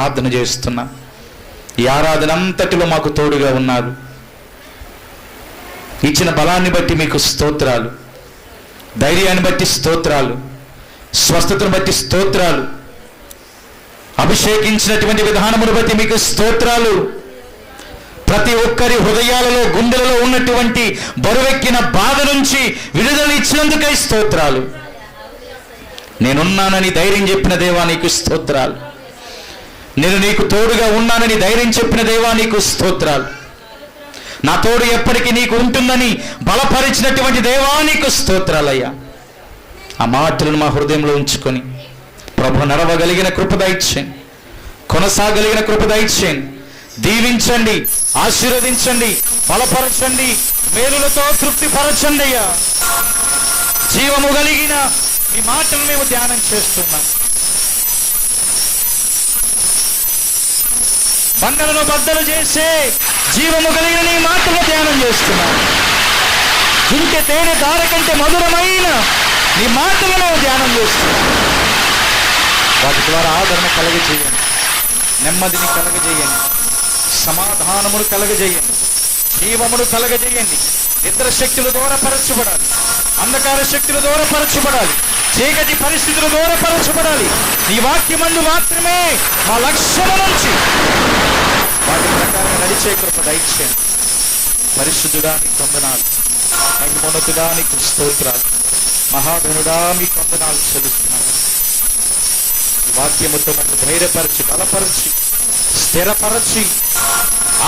ప్రార్థన చేస్తున్నా. ఈ ఆరాధన అంతటిలో మాకు తోడుగా ఉన్నారు. ఇచ్చిన బలాన్ని బట్టి మీకు స్తోత్రాలు, ధైర్యాన్ని బట్టి స్తోత్రాలు, స్వస్థతను బట్టి స్తోత్రాలు, అభిషేకించినటువంటి విధానమును బట్టి మీకు స్తోత్రాలు. ప్రతి ఒక్కరి హృదయాలలో, గుండెలలో ఉన్నటువంటి బరువెక్కిన బాధ నుంచి విడుదల ఇచ్చినందుకై స్తోత్రాలు. నేనున్నానని ధైర్యం చెప్పిన దేవా నీకు స్తోత్రాలు. నేను నీకు తోడుగా ఉన్నానని ధైర్యం చెప్పిన దేవా నీకు స్తోత్రాలు. నా తోడు ఎప్పటికీ నీకు ఉంటుందని బలపరిచినటువంటి దేవా నీకు స్తోత్రాలయ్యా. ఆ మాటలను మా హృదయంలో ఉంచుకొని ప్రభు నడవగలిగిన కృప దయచేయండి, కొనసాగలిగిన కృప దయచేయండి. దీవించండి, ఆశీర్వదించండి, బలపరచండి, మేలులతో తృప్తిపరచండి అయ్యా. జీవము కలిగిన ఈ మాటలు మేము ధ్యానం చేస్తున్నాం. బండలను బద్దలు చేసే జీవము కలిగిన నీ మాటలు ధ్యానం చేస్తున్నాం. ఇంకే తేనె దార కంటే మధురమైన నీ మాటలను ధ్యానం చేస్తున్నాం. వాటి ద్వారా ఆదరణ కలగజేయండి, నెమ్మదిని కలగజేయండి, సమాధానమును కలగజేయండి, జీవమును కలగజేయండి. నిద్ర శక్తులు దూరపరచబడాలి, అంధకార శక్తులు దూరపరచబడాలి, చీకటి పరిస్థితులు దూరపరచబడాలి. నీ వాక్యమందు మాత్రమే మా లక్ష్యము నుంచి వాటి ప్రకారం నడిచే కృప దయచేయండి. పరిశుద్ధుడా నీకు వందనాలు, మహిమోన్నతుడా నీకు స్తోత్రాలు, మహాగణుడా మీకు వందనాలు చెల్లిస్తున్నాను. ఈ వాక్యముతో నన్ను ధైర్యపరచి, బలపరచి, స్థిరపరచి,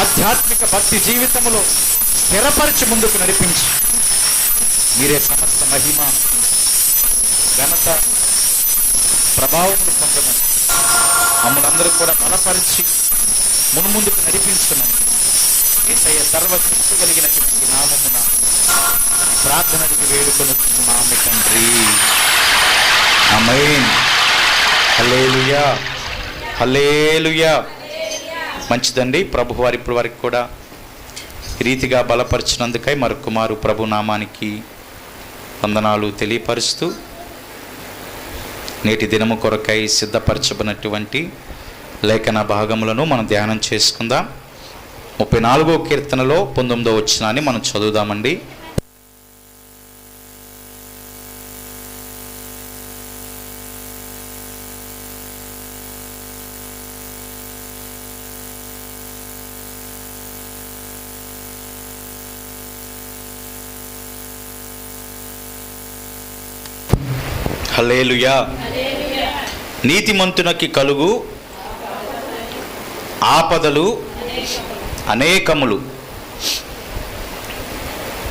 ఆధ్యాత్మిక భక్తి జీవితంలో స్థిరపరిచి ముందుకు నడిపించి మీరే సమస్త మహిమ, ఘనత, ప్రభావములు పొందమని మమ్మల్ని అందరూ కూడా బలపరిచి ముందుకు నడిపించున్నాను. యేసయ్య సర్వశక్తి కలిగినటువంటి నామమున ప్రార్థనకి వేడుకొనుచున్నాము తండ్రి. ఆమేన్. హల్లెలూయా, హల్లెలూయా. మంచిదండి. ప్రభు వారి ఇప్పటి వరకు కూడా రీతిగా బలపరిచినందుకై మరొకమారు ప్రభు నామానికి వందనాలు తెలియపరుస్తూ నేటి దినము కొరకై సిద్ధపరచబడినటువంటి లేఖన భాగములను మనం ధ్యానం చేసుకుందాం. 34వ కీర్తనలో 19వ వచనాన్ని మనం చదువుదామండి. హల్లెలూయా. నీతిమంతునికి కలుగు ఆపదలు అనేకములు,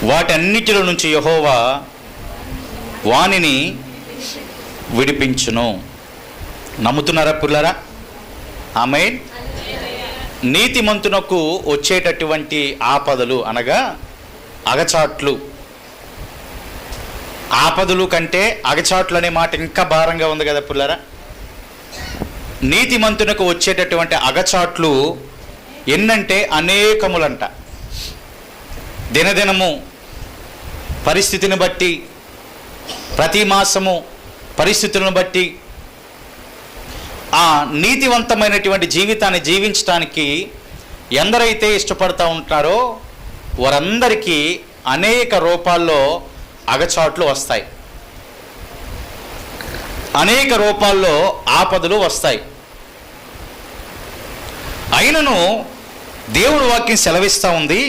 వాటన్నిటిలో నుంచి యెహోవా వానిని విడిపించును. నమ్ముతున్నారా పుల్లారా? ఆమేన్. నీతిమంతునకు వచ్చేటటువంటి ఆపదలు అనగా అగచాట్లు. ఆపదలు కంటే అగచాట్లు అనే మాట ఇంకా భారంగా ఉంది కదా పుల్లారా. నీతిమంతునకు వచ్చేటటువంటి అగచాట్లు ఎన్నంటే అనేకములంట. దినదినము పరిస్థితిని బట్టి, ప్రతి మాసము పరిస్థితులను బట్టి ఆ నీతివంతమైనటువంటి జీవితాన్ని జీవించడానికి ఎందరైతే ఇష్టపడుతూ ఉంటారో వారందరికీ అనేక రూపాల్లో అగచాట్లు వస్తాయి, అనేక రూపాల్లో ఆపదలు వస్తాయి. అయినను దేవుడు వాక్యం సెలవిస్తూ ఉంది,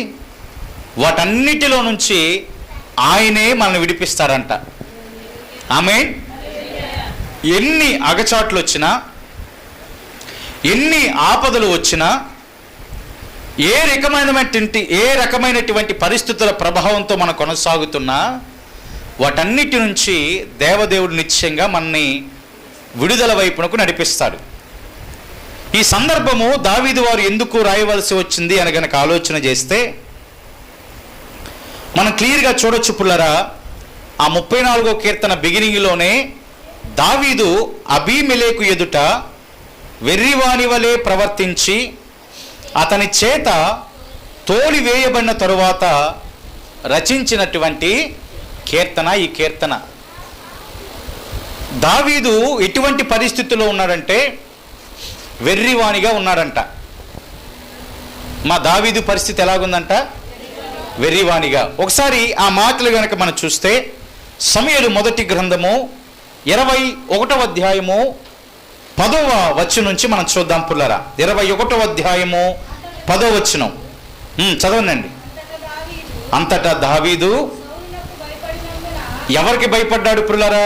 వాటన్నిటిలో నుంచి ఆయనే మనల్ని విడిపిస్తారంట. ఆమేన్. ఎన్ని అగచాట్లు వచ్చినా, ఎన్ని ఆపదలు వచ్చినా, ఏ రకమైనటువంటి పరిస్థితుల ప్రభావంతో మనం కొనసాగుతున్నా వాటన్నిటి నుంచి దేవదేవుడు నిశ్చయంగా మనని విడుదల వైపునకు నడిపిస్తాడు. ఈ సందర్భము దావీదు వారు ఎందుకు రాయవలసి వచ్చింది అని గనక ఆలోచన చేస్తే మనం క్లియర్గా చూడొచ్చు పుల్లరా. ఆ 34వ కీర్తన బిగినింగ్లోనే దావీదు అబీమెలెకు ఎదుట వెర్రివాని వలె ప్రవర్తించి అతని చేత తోలి వేయబడిన తరువాత రచించినటువంటి కీర్తన ఈ కీర్తన. దావీదు ఎటువంటి పరిస్థితుల్లో ఉన్నాడంటే వెర్రివాణిగా ఉన్నాడంట. మా దావీదు పరిస్థితి ఎలాగుందంట? వెర్రివాణిగా. ఒకసారి ఆ మాటలు గనక మనం చూస్తే సమూయేలు మొదటి గ్రంథము 21వ అధ్యాయము 10వ వచనం నుంచి మనం చూద్దాం పుల్లరా. 21వ అధ్యాయము 10వ వచనం చదవండి. అంతటా దావీదు ఎవరికి భయపడ్డాడు పుల్లరా?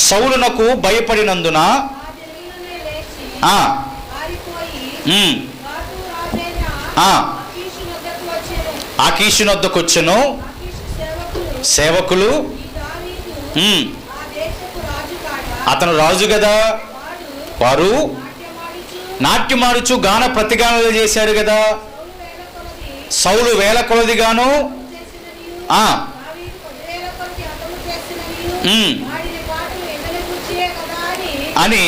సౌలునకు భయపడినందున ఆకీషు వద్దకు వచ్చెను. సేవకులు అతను రాజు కదా, వారు నాట్యమాడుచు గాన ప్రతిగానాలు చేశారు కదా. సౌలు వేల కొలదిగాను అని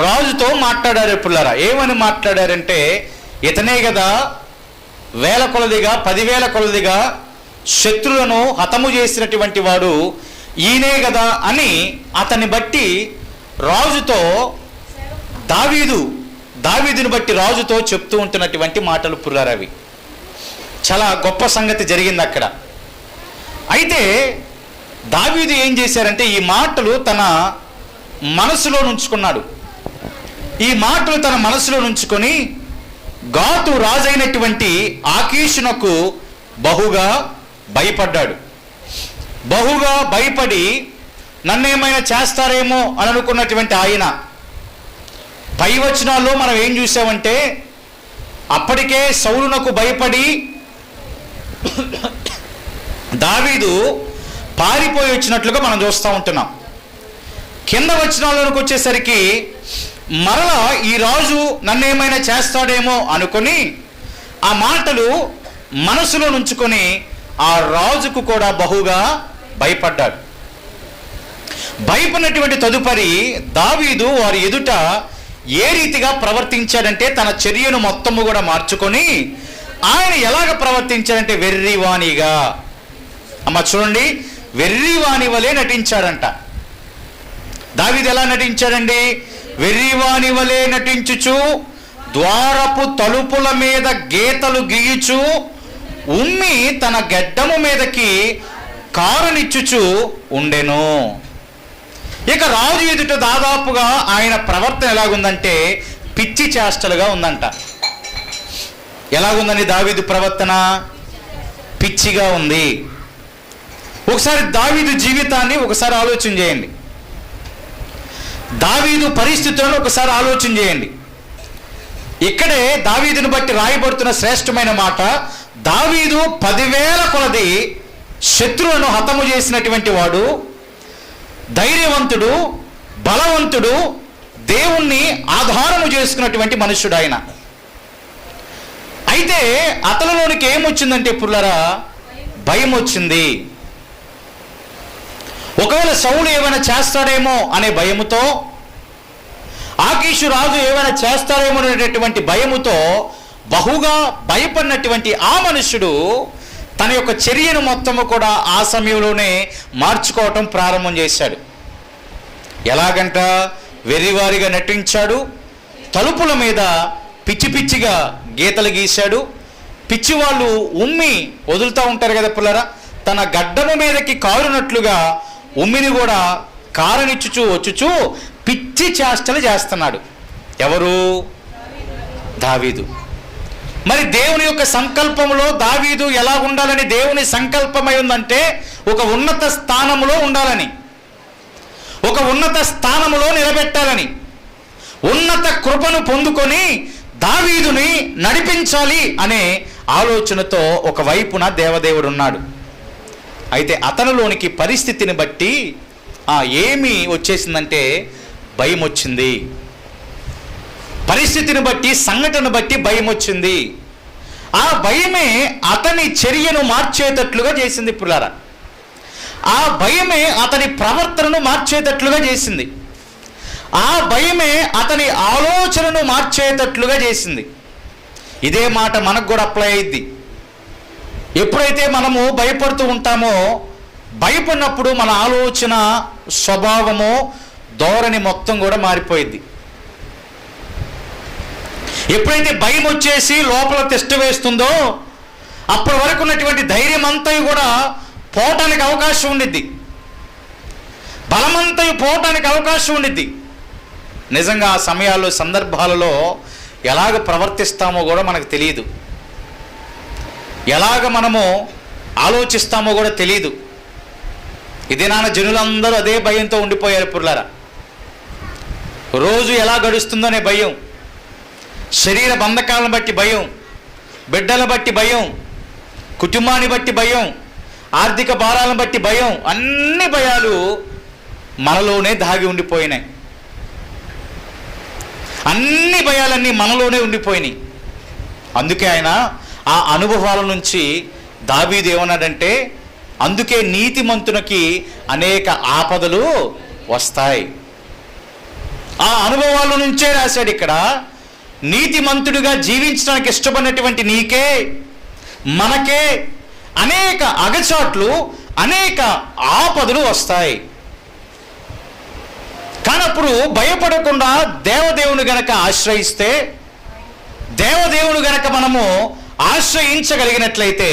రాజుతో మాట్లాడారు పుల్లరా. ఏమని మాట్లాడారంటే, ఇతనే కదా వేల కొలదిగా 10,000 కొలదిగా శత్రులను హతము చేసినటువంటి వాడు, ఈయనే కదా అని అతన్ని బట్టి రాజుతో దావీదుని బట్టి రాజుతో చెప్తూ ఉంటున్నటువంటి మాటలు పుల్లరా. అవి చాలా గొప్ప సంగతి జరిగింది అక్కడ. అయితే దావీదు ఏం చేశారంటే, ఈ మాటలు తన మనసులో ఉంచుకున్నాడు. ఈ మాటలు తన మనసులో ఉంచుకొని గాతు రాజైనటువంటి ఆకీషునకు బహుగా భయపడ్డాడు. బహుగా భయపడి నన్నేమైనా చేస్తారేమో అని అనుకున్నటువంటి ఆయన పై వచనాల్లో మనం ఏం చూసామంటే, అప్పటికే సౌలునకు భయపడి దావీదు పారిపోయి వచ్చినట్లుగా మనం చూస్తూ ఉంటున్నాం. కింద వచనాల్లోకి వచ్చేసరికి మరలా ఈ రాజు నన్నేమైనా చేస్తాడేమో అనుకొని ఆ మాటలు మనసులో నుంచుకొని ఆ రాజుకు కూడా బహుగా భయపడ్డాడు. భయపడినటువంటి తదుపరి దావీదు వారి ఎదుట ఏ రీతిగా ప్రవర్తించాడంటే, తన చర్యను మొత్తము కూడా మార్చుకొని ఆయన ఎలాగ ప్రవర్తించాడంటే వెర్రివాణిగా. అమ్మ చూడండి, వెర్రివాణి వలె నటించాడంట. దావీదు ఎలా నటించాడండి? వెర్రివాణి వలె నటించుచు ద్వారపు తలుపుల మీద గీతలు గీయుచు ఉమ్మి తన గెడ్డము మీదకి కారునిచ్చుచు ఉండెను. ఇక రాజు ఎదుట దాదాపుగా ఆయన ప్రవర్తన ఎలాగుందంటే పిచ్చి చేష్టలుగా ఉందంట. ఎలాగుందని దావీదు ప్రవర్తన? పిచ్చిగా ఉంది. ఒకసారి దావీదు జీవితాన్ని ఒకసారి ఆలోచన చేయండి. దావీదు పరిస్థితులను ఒకసారి ఆలోచన చేయండి. ఇక్కడే దావీదుని బట్టి రాయబడుతున్న శ్రేష్టమైన మాట, దావీదు 10,000 కొలది శత్రువులను హతము చేసినటువంటి వాడు, ధైర్యవంతుడు, బలవంతుడు, దేవుణ్ణి ఆధారము చేసుకున్నటువంటి మనుష్యుడు ఆయన. అయితే అతనిలోనికి ఏమొచ్చిందంటే పుల్లరా, భయం వచ్చింది. ఒకవేళ సౌలు ఏమైనా చేస్తాడేమో అనే భయముతో, ఆకీషు రాజు ఏమైనా చేస్తాడేమో అనేటటువంటి భయముతో బహుగా భయపడినటువంటి ఆ మనుష్యుడు తన యొక్క చర్యను మొత్తము కూడా ఆ సమయంలోనే మార్చుకోవటం ప్రారంభం చేశాడు. ఎలాగంట? వెర్రివారిగా నటించాడు. తలుపుల మీద పిచ్చి పిచ్చిగా గీతలు గీశాడు. పిచ్చి వాళ్ళు ఉమ్మి వదులుతూ ఉంటారు కదా పుల్లరా, తన గడ్డము మీదకి కారునట్లుగా ఉమ్మిని కూడా కారనిచ్చుచూ వచ్చుచూ పిచ్చి చేష్టలు చేస్తున్నాడు. ఎవరు? దావీదు. మరి దేవుని యొక్క సంకల్పంలో దావీదు ఎలా ఉండాలని దేవుని సంకల్పమై ఉందంటే, ఒక ఉన్నత స్థానంలో ఉండాలని, ఒక ఉన్నత స్థానంలో నిలబెట్టాలని, ఉన్నత కృపను పొందుకొని దావీదుని నడిపించాలి అనే ఆలోచనతో ఒకవైపున దేవదేవుడు ఉన్నాడు. అయితే అతనిలోనికి పరిస్థితిని బట్టి ఏమి వచ్చేసిందంటే భయం వచ్చింది. పరిస్థితిని బట్టి, సంఘటన బట్టి భయం వచ్చింది. ఆ భయమే అతని చర్యను మార్చేటట్లుగా చేసింది పుల్లారా. ఆ భయమే అతని ప్రవర్తనను మార్చేటట్లుగా చేసింది. ఆ భయమే అతని ఆలోచనను మార్చేటట్లుగా చేసింది. ఇదే మాట మనకు కూడా అప్లై అయ్యిద్ది. ఎప్పుడైతే మనము భయపడుతూ ఉంటామో, భయపడినప్పుడు మన ఆలోచన, స్వభావము, ధోరణి మొత్తం కూడా మారిపోయిద్ది. ఎప్పుడైతే భయం వచ్చేసి లోపల తిష్ట వేస్తుందో అప్పటి వరకు ఉన్నటువంటి ధైర్యం అంతా కూడా పోవటానికి అవకాశం ఉండిద్ది, బలమంతా పోవటానికి అవకాశం ఉండిద్ది. నిజంగా ఆ సమయాల్లో సందర్భాలలో ఎలాగ ప్రవర్తిస్తామో కూడా మనకు తెలియదు, ఎలాగ మనము ఆలోచిస్తామో కూడా తెలియదు. ఇదే నాన్న జనులందరూ అదే భయంతో ఉండిపోయారు పుర్లారా. రోజు ఎలా గడుస్తుందో అనే భయం, శరీర బంధకాలను బట్టి భయం, బిడ్డలను బట్టి భయం, కుటుంబాన్ని బట్టి భయం, ఆర్థిక భారాలను బట్టి భయం, అన్ని భయాలు మనలోనే దాగి ఉండిపోయినాయి. అన్ని భయాలన్నీ మనలోనే ఉండిపోయినాయి. అందుకే ఆయన ఆ అనుభవాల నుంచి దావీదు ఏమన్నాడంటే, అందుకే నీతిమంతునికి అనేక ఆపదలు వస్తాయి. ఆ అనుభవాల నుంచే రాశాడు ఇక్కడ, నీతిమంతుడిగా జీవించడానికి ఇష్టపడినటువంటి నీకే మనకే అనేక అగచాట్లు, అనేక ఆపదలు వస్తాయి. కానప్పుడు భయపడకుండా దేవదేవుని గనక ఆశ్రయిస్తే, దేవదేవుని గనక మనము ఆశ్రయించగలిగినట్లయితే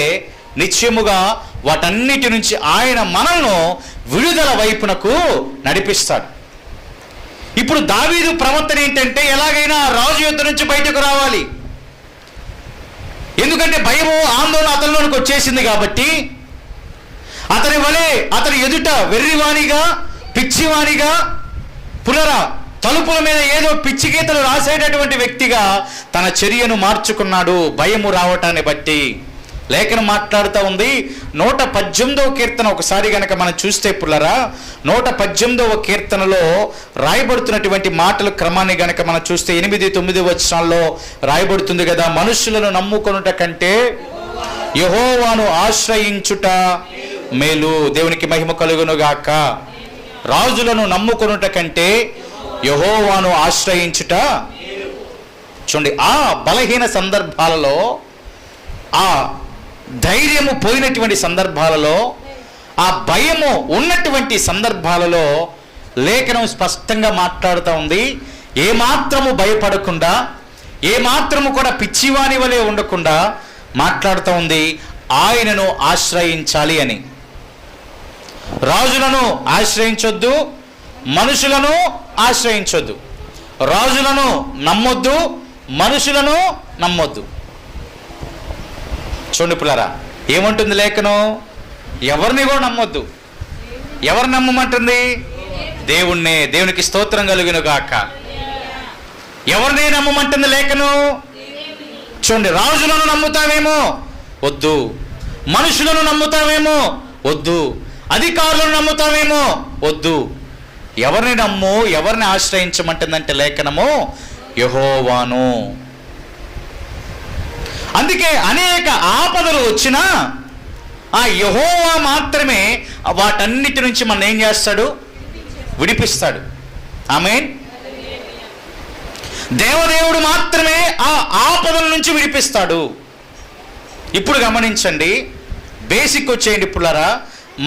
నిశ్చయముగా వాటన్నిటి నుంచి ఆయన మనల్ని విడుదల వైపునకు నడిపిస్తాడు. ఇప్పుడు దావీదు ప్రవర్తన ఏంటంటే, ఎలాగైనా రాజు యుద్ధ నుంచి బయటకు రావాలి. ఎందుకంటే భయము, ఆందోళన అతనిలోనికి వచ్చేసింది కాబట్టి అతని వలె అతని ఎదుట వెర్రివాణిగా, పిచ్చివాణిగా, పునరా తలుపుల మీద ఏదో పిచ్చి గీతలు రాసేటటువంటి వ్యక్తిగా తన చర్యను మార్చుకున్నాడు భయము రావటాన్ని బట్టి. లేఖనం మాట్లాడుతూ ఉంది. 118వ కీర్తన ఒకసారి గనక మనం చూస్తే పుల్లరా, 118వ కీర్తనలో రాయబడుతున్నటువంటి మాటల క్రమాన్ని గనక మనం చూస్తే 8-9 వచనాల్లో రాయబడుతుంది కదా, మనుషులను నమ్ముకొనుట కంటే యెహోవాను ఆశ్రయించుట మేలు. దేవునికి మహిమ కలుగును గాక. రాజులను నమ్ముకొనుట కంటే యెహోవాను ఆశ్రయించుట. చూడండి, ఆ బలహీన సందర్భాలలో, ఆ ధైర్యము పోయినటువంటి సందర్భాలలో, ఆ భయము ఉన్నటువంటి సందర్భాలలో లేఖనం స్పష్టంగా మాట్లాడుతూ ఉంది. ఏమాత్రము భయపడకుండా, ఏమాత్రము కూడా పిచ్చివాని వలె ఉండకుండా మాట్లాడుతూ ఉంది, ఆయనను ఆశ్రయించాలి అని. రాజులను ఆశ్రయించొద్దు, మనుషులను ఆశ్రయించొద్దు. రాజులను నమ్మొద్దు, మనుషులను నమ్మొద్దు. చూడండి పిల్లరా, ఏమంటుంది లేఖనం? ఎవరిని కూడా నమ్మొద్దు. ఎవరు నమ్మమంటుంది? దేవుణ్ణే. దేవునికి స్తోత్రం కలుగును గాక. ఎవరిని నమ్మమంటుంది లేఖనం? చూడండి, రాజులను నమ్ముతావేమో వద్దు, మనుషులను నమ్ముతావేమో వద్దు, అధికారులను నమ్ముతావేమో వద్దు. ఎవరిని నమ్ము, ఎవరిని ఆశ్రయించమంటుందంటే లేఖనము యెహోవాను. అందుకే అనేక ఆపదలు వచ్చినా ఆ యెహోవా మాత్రమే వాటన్నిటి నుంచి మనం ఏం చేస్తాడు? విడిపిస్తాడు. ఆమేన్. దేవదేవుడు మాత్రమే ఆ ఆపదల నుంచి విడిపిస్తాడు. ఇప్పుడు గమనించండి, బేసిక్ వచ్చేయండి పుల్లరా,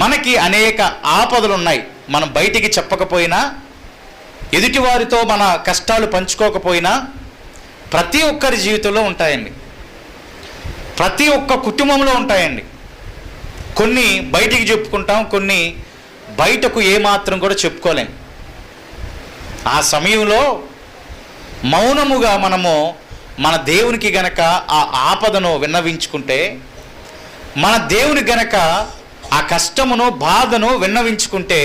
మనకి అనేక ఆపదలు ఉన్నాయి. మనం బయటికి చెప్పకపోయినా, ఎదుటివారితో మన కష్టాలు పంచుకోకపోయినా ప్రతి ఒక్కరి జీవితంలో ఉంటాయండి, ప్రతి ఒక్క కుటుంబంలో ఉంటాయండి. కొన్ని బయటికి చెప్పుకుంటాం, కొన్ని బయటకు ఏమాత్రం కూడా చెప్పుకోలేం. ఆ సమయంలో మౌనముగా మనము మన దేవునికి గనక ఆ ఆపదను విన్నవించుకుంటే, మన దేవుని గనక ఆ కష్టమును, బాధను విన్నవించుకుంటే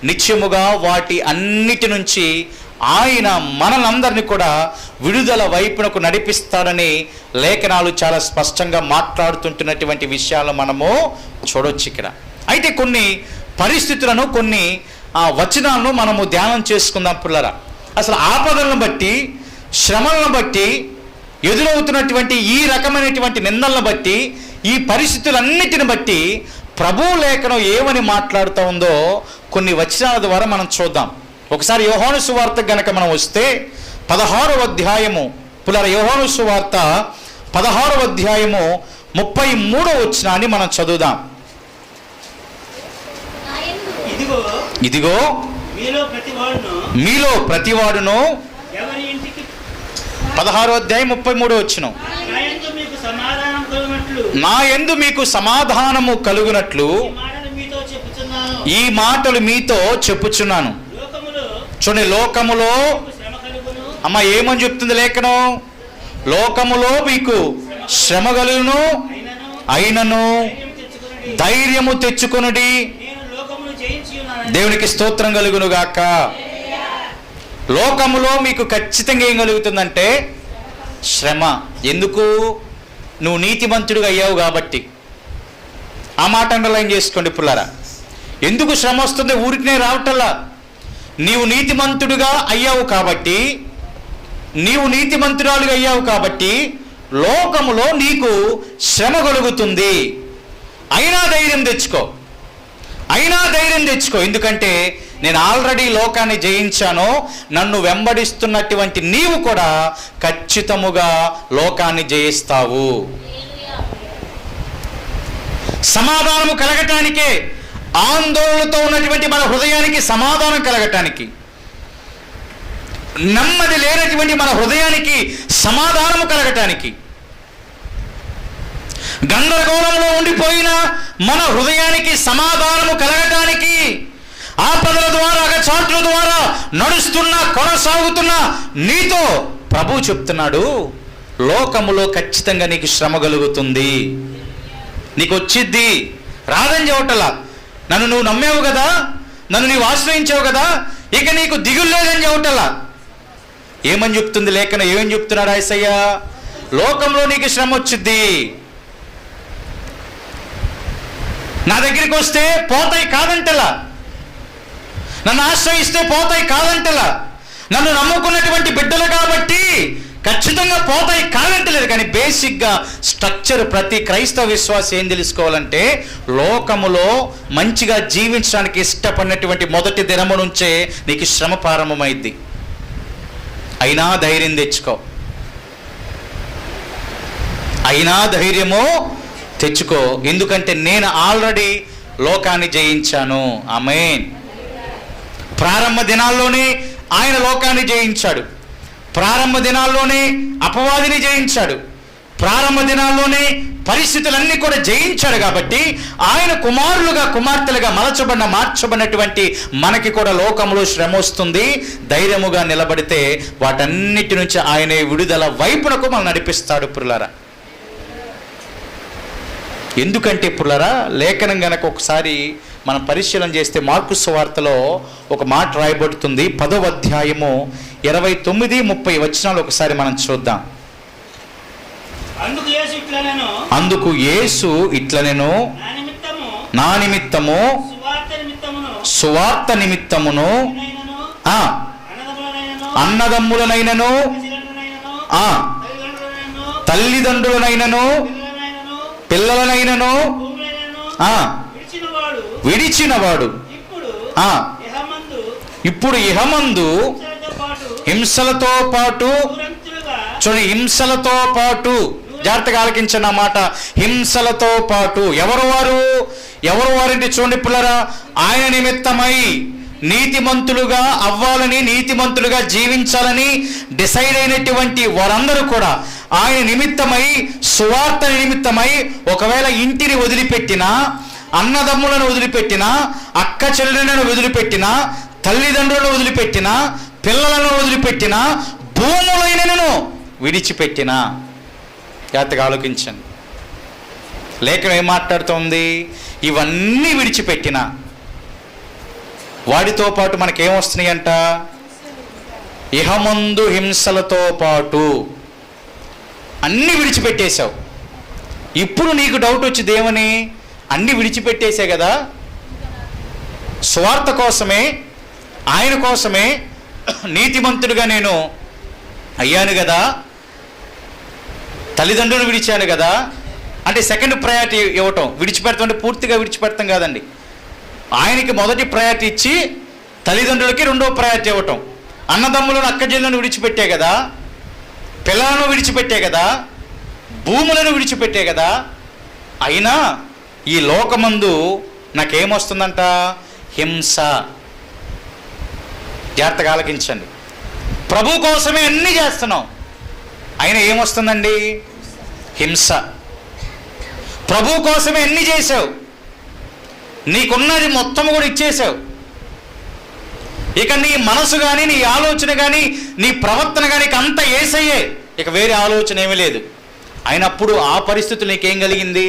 నిత్యముగా వాటి అన్నిటి నుంచి ఆయన మనలందరినీ కూడా విడుదల వైపునకు నడిపిస్తాడని లేఖనాలు చాలా స్పష్టంగా మాట్లాడుతుంటున్నటువంటి విషయాలు మనము చూడొచ్చు ఇక్కడ. అయితే కొన్ని పరిస్థితులను, కొన్ని వచనాలను మనము ధ్యానం చేసుకుందాం పిల్లరా. అసలు ఆపదలను బట్టి, శ్రమలను బట్టి, ఎదురవుతున్నటువంటి ఈ రకమైనటువంటి నిందలను బట్టి, ఈ పరిస్థితులన్నిటిని బట్టి ప్రభు లేఖనం ఏమని మాట్లాడుతూ ఉందో కొన్ని వచనాల ద్వారా మనం చూద్దాం. ఒకసారి యోహాను సువార్త గనక మనం వస్తే 16వ అధ్యాయము, పులర యోహాను సువార్త 16వ అధ్యాయము 33వ వచనాన్ని మనం చదువుదాం. ఇదిగో మీలో ప్రతివాడును 16వ అధ్యాయం 33వ వచనం. నా యందు మీకు సమాధానము కలుగునట్లు ఈ మాటలు మీతో చెప్పుచున్నాను. చూడండి, లోకములో అమ్మ ఏమని చెప్తుంది లేఖనం? లోకములో మీకు శ్రమ కలుగును, అయినను ధైర్యము తెచ్చుకొనుడి. దేవునికి స్తోత్రం కలుగును గాక. లోకములో మీకు ఖచ్చితంగా ఏం కలుగుతుందంటే శ్రమ. ఎందుకు? నువ్వు నీతిమంతుడిగా అయ్యావు కాబట్టి. ఆ మాట అండర్లైన్ చేసుకోండి పుల్లారా. ఎందుకు శ్రమ వస్తుంది? ఊరికినే రావటల్లా. నీవు నీతిమంతుడిగా అయ్యావు కాబట్టి, నీవు నీతిమంతురాలుగా అయ్యావు కాబట్టి లోకములో నీకు శ్రమ కలుగుతుంది. అయినా ధైర్యం తెచ్చుకో, అయినా ధైర్యం తెచ్చుకో. ఎందుకంటే నేను ఆల్రెడీ లోకాన్ని జయించాను. నన్ను వెంబడిస్తున్నటువంటి నీవు కూడా ఖచ్చితముగా లోకాన్ని జయిస్తావు. సమాధానము కలగటానికే, ఆందోళనతో ఉన్నటువంటి మన హృదయానికి సమాధానం కలగటానికి, నెమ్మది లేనటువంటి మన హృదయానికి సమాధానము కలగటానికి, గందరగోళంలో ఉండిపోయిన మన హృదయానికి సమాధానము కలగటానికి, ఆపదల ద్వారా అగచాట్ల ద్వారా నడుస్తున్న కొనసాగుతున్న నీతో ప్రభు చెప్తున్నాడు, లోకములో ఖచ్చితంగా నీకు శ్రమ కలుగుతుంది. నీకు వచ్చిద్ది, రాదని చెప్పటలా. నన్ను నువ్వు నమ్మావు కదా, నన్ను నీవు ఆశ్రయించావు కదా, ఇక నీకు దిగులు లేదని చెప్పటలా. ఏమని చెప్తుంది లేఖనం? ఏమని చెప్తున్నాడు యేసయ్య? లోకంలో నీకు శ్రమ వచ్చిద్ది. నా దగ్గరికి వస్తే పోతాయి కాదంటలా, నన్ను ఆశ్రయిస్తే పోతాయి కాదంటలా, నన్ను నమ్ముకున్నటువంటి బిడ్డలు కాబట్టి ఖచ్చితంగా పోతాయి కాదంటలేదు. కానీ బేసిక్గా స్ట్రక్చర్ ప్రతి క్రైస్తవ విశ్వాసం ఏం తెలుసుకోవాలంటే, లోకములో మంచిగా జీవించడానికి ఇష్టపడినటువంటి మొదటి దినము నుంచే నీకు శ్రమ ప్రారంభమైంది. అయినా ధైర్యం తెచ్చుకో, అయినా ధైర్యము తెచ్చుకో. ఎందుకంటే నేను ఆల్రెడీ లోకాన్ని జయించాను. ఆమేన్. ప్రారంభ దినాల్లోనే ఆయన లోకాన్ని జయించాడు. ప్రారంభ దినాల్లోనే అపవాదిని జయించాడు. ప్రారంభ దినాల్లోనే పరిస్థితులన్నీ కూడా జయించాడు. కాబట్టి ఆయన కుమారులుగా కుమార్తెలుగా మార్చబడినటువంటి మనకి కూడా లోకంలో శ్రమ వస్తుంది. ధైర్యముగా నిలబడితే వాటన్నిటి నుంచి ఆయనే విడుదల వైపునకు మనం నడిపిస్తాడు పురులారా. ఎందుకంటే పురులారా, లేఖనం గనక ఒకసారి మనం పరిశీలన చేస్తే మార్కు సువార్తలో ఒక మాట రాయబడుతుంది. 10వ అధ్యాయము 29, 30 వచనాలు ఒకసారి మనం చూద్దాం. అందుకు యేసు ఇట్లనెను, నా నిమిత్తము సువార్త నిమిత్తమును అన్నదమ్ములనైనను తల్లిదండ్రులనైనను పిల్లలనైనను విడిచినవాడు ఇప్పుడు ఇహమందు హింసలతో పాటు, చూడండి, హింసలతో పాటు, జాగ్రత్తగా ఆలకించండి ఆ మాట, హింసలతో పాటు. ఎవరు వారంటే చూడండి పిల్లరా, ఆయన నిమిత్తమై నీతిమంతులుగా అవ్వాలని, నీతిమంతులుగా జీవించాలని డిసైడ్ అయినటువంటి వారందరూ కూడా ఆయన నిమిత్తమై, సువార్త నిమిత్తమై ఒకవేళ ఇంటిని వదిలిపెట్టినా, అన్నదమ్ములను వదిలిపెట్టినా, అక్క చెల్లెలను వదిలిపెట్టినా, తల్లిదండ్రులను వదిలిపెట్టినా, పిల్లలను వదిలిపెట్టినా, భూములైనను విడిచిపెట్టినా. జాగ్రత్తగా ఆలోచించండి. లేఖనం ఏం మాట్లాడుతోంది? ఇవన్నీ విడిచిపెట్టిన వాడితో పాటు మనకేమొస్తున్నాయంట? ఇహమందు హింసలతో పాటు. అన్నీ విడిచిపెట్టేశావు. ఇప్పుడు నీకు డౌట్ వచ్చింది ఏమని? అన్నీ విడిచిపెట్టేసే కదా, స్వార్థ కోసమే, ఆయన కోసమే నీతిమంతుడిగా నేను అయ్యాను కదా, తల్లిదండ్రులు విడిచాను కదా. అంటే సెకండ్ ప్రయారిటీ ఇవ్వటం. విడిచిపెడతాం పూర్తిగా విడిచిపెడతాం కాదండి. ఆయనకి మొదటి ప్రయారిటీ ఇచ్చి తల్లిదండ్రులకి రెండో ప్రయారిటీ ఇవ్వటం. అన్నదమ్ములను అక్కజల్లను విడిచిపెట్టే కదా, పిల్లలను విడిచిపెట్టే కదా, భూములను విడిచిపెట్టే కదా. అయినా ఈ లోకమందు నాకేమొస్తుందంట? హింస. జాగ్రత్తగా ఆలకించండి. ప్రభు కోసమే అన్నీ చేస్తున్నాం. అయినా ఏమొస్తుందండి? హింస. ప్రభు కోసమే ఎన్ని చేసావు, నీకున్నది మొత్తం కూడా ఇచ్చేసావు. ఇక నీ మనసు కానీ, నీ ఆలోచన కానీ, నీ ప్రవర్తన కానీ అంత యేసయ్యే, ఇక వేరే ఆలోచన ఏమీ లేదు. అయినప్పుడు ఆ పరిస్థితులు నీకేం కలిగింది?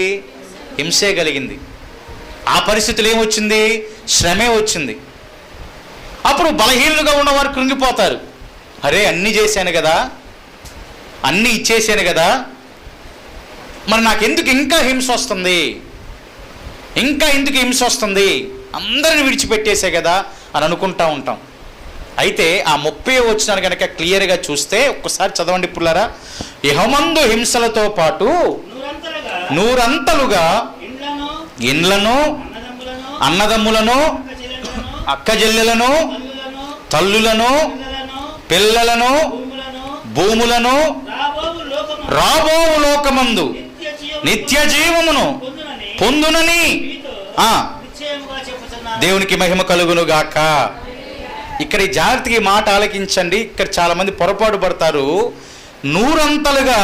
హింసే కలిగింది. ఆ పరిస్థితులు ఏమొచ్చింది? శ్రమే వచ్చింది. అప్పుడు బలహీనులుగా ఉన్నవారు కృంగిపోతారు. అరే, అన్నీ చేశాను కదా, అన్నీ ఇచ్చేసాను కదా, మరి నాకెందుకు ఇంకా హింస వస్తుంది, ఇంకా ఎందుకు హింస వస్తుంది, అందరిని విడిచిపెట్టేసే కదా అని అనుకుంటా ఉంటాం. అయితే ఆ 30వ వచనాన్ని కనుక క్లియర్గా చూస్తే ఒక్కసారి చదవండి పుల్లారా. ఇహమందు హింసలతో పాటు నూరంతలుగా ఇండ్లను, అన్నదమ్ములను, అక్కజెల్లెలను, తల్లులను, పిల్లలను, భూములను రాబోవు లోకమందు నిత్య జీవమును పొందునని దేవునికి మహిమ కలుగును గాక. ఇక్కడ ఈ జాగ్రత్తగా ఈ మాట ఆలకించండి. ఇక్కడ చాలా మంది పొరపాటు పడతారు. నూరంతలుగా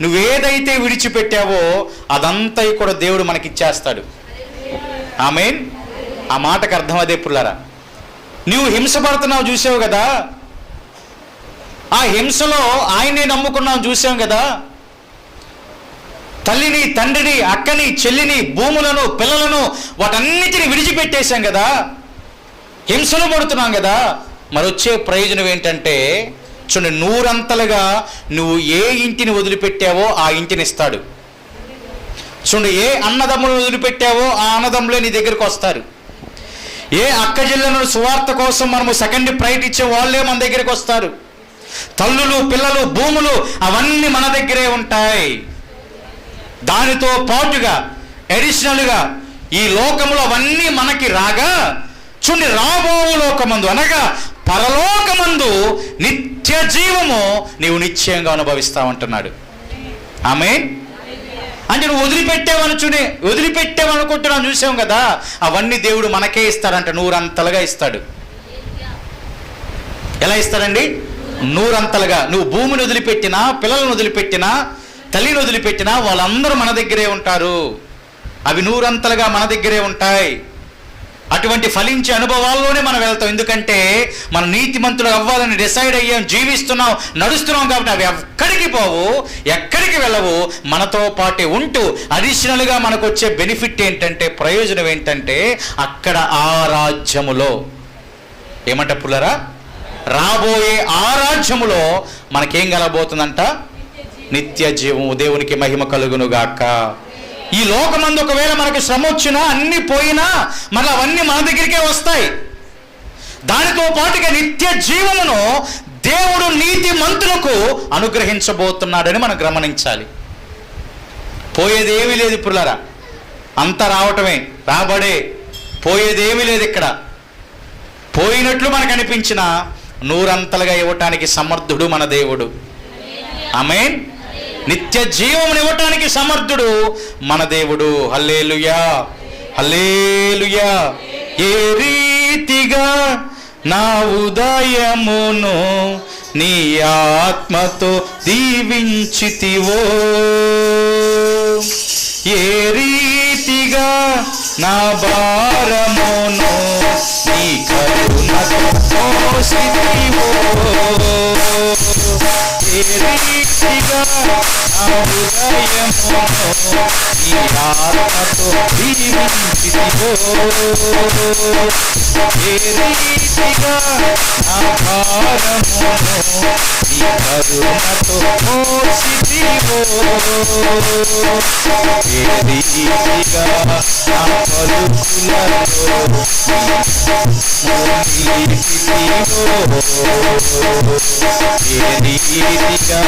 నువ్వేదైతే విడిచిపెట్టావో అదంతా కూడా దేవుడు మనకిచ్చేస్తాడు. ఆమేన్. ఆ మాటకు అర్థం అదే పుల్లారా. నువ్వు హింసపడుతున్నావు చూసావు కదా, ఆ హింసలో ఆయనే నమ్ముకున్నావు చూసాం కదా, తల్లిని, తండ్రిని, అక్కని, చెల్లిని, భూములను, పిల్లలను వాటన్నిటిని విడిచిపెట్టేశాం కదా, హింసలు పడుతున్నాం కదా. మరి వచ్చే ప్రయోజనం ఏంటంటే చూడండి, నూరంతలుగా నువ్వు ఏ ఇంటిని వదిలిపెట్టావో ఆ ఇంటిని ఇస్తాడు. చూడండి, ఏ అన్నదమ్ములను వదిలిపెట్టావో ఆ అన్నదమ్ములే నీ దగ్గరికి వస్తారు. ఏ అక్కజెల్లెలను సువార్త కోసం మనము సెకండ్ ప్రైట్ ఇచ్చే వాళ్ళే మన దగ్గరికి వస్తారు. తల్లులు, పిల్లలు, భూములు అవన్నీ మన దగ్గరే ఉంటాయి. దానితో పాటుగా అడిషనల్గా ఈ లోకములు అవన్నీ మనకి రాగా చూడండి, రాబో లోకమందు అనగా పరలోకమందు నిత్య జీవము నీవు నిశ్చయంగా అనుభవిస్తావంటున్నాడు. ఆమేన్. అంటే నువ్వు వదిలిపెట్టావనుకుంటున్నావు చూసాం కదా, అవన్నీ దేవుడు మనకే ఇస్తాడంట, నూరంతలుగా ఇస్తాడు. ఎలా ఇస్తాడండి? నూరంతలుగా. నువ్వు భూమిని వదిలిపెట్టినా, పిల్లలను వదిలిపెట్టినా, తల్లిని వదిలిపెట్టినా వాళ్ళందరూ మన దగ్గరే ఉంటారు. అవి నూరంతలుగా మన దగ్గరే ఉంటాయి. అటువంటి ఫలించే అనుభవాల్లోనే మనం వెళ్తాం. ఎందుకంటే మనం నీతిమంతులు అవ్వాలని డిసైడ్ అయ్యాం, జీవిస్తున్నాం, నడుస్తున్నాం కాబట్టి అవి ఎక్కడికి పోవు, ఎక్కడికి వెళ్ళవు, మనతో పాటే ఉంటూ అడిషనల్గా మనకు వచ్చే బెనిఫిట్ ఏంటంటే, ప్రయోజనం ఏంటంటే, అక్కడ ఆ రాజ్యములో ఏమంట పుల్లరా, రాబోయే ఆ రాజ్యములో మనకేం కలగబోతుందంట? నిత్య జీవము. దేవునికి మహిమ కలుగునుగాక. ఈ లోకమందు ఒకవేళ మనకు శ్రమ వచ్చినా, అన్ని పోయినా, మళ్ళీ అవన్నీ మన దగ్గరికే వస్తాయి. దానితో పాటుగా నిత్య జీవమును దేవుడు నీతి మంతులకు అనుగ్రహించబోతున్నాడని మనం గమనించాలి. పోయేది ఏమీ లేదు పుల్లరా, అంతా రావటమే, రాబడే, పోయేదేమీ లేదు. ఇక్కడ పోయినట్లు మనకు అనిపించిన నూరంతలుగా ఇవ్వటానికి సమర్థుడు మన దేవుడు. ఆమేన్. నిత్య జీవమును ఇవ్వటానికి సమర్థుడు మన దేవుడు. హల్లెలూయా, హల్లెలూయా. ఏ రీతిగా నా ఉదయమును నీ ఆత్మతో దీవించితివో, ఏ రీతిగా నా భారమును నీ కరుణతో మోసితివో, ఏ రీతిగా నా హృదయమును నీ ఆత్మతో దీవించితివో, ఏ రీతిగా నా భారమును నీ కరుణతో మోసితివో, ఏ రీతిగా నా పలుకులలో నిలిపితివో, ఏ రీతిగా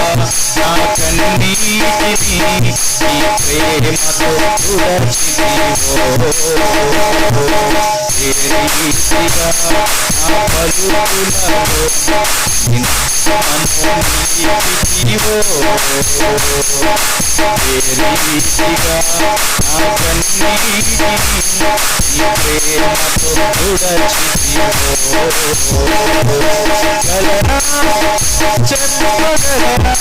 నా కన్నీటిని నీ ప్రేమతో తుడచితివో, ఏ రీతిగా నా పలుకులలో నిలిపితివో, ఏ రీతిగా నా కన్నీటిని నీ ప్రేమతో తుడచితివో, గలనా చెప్పగలనా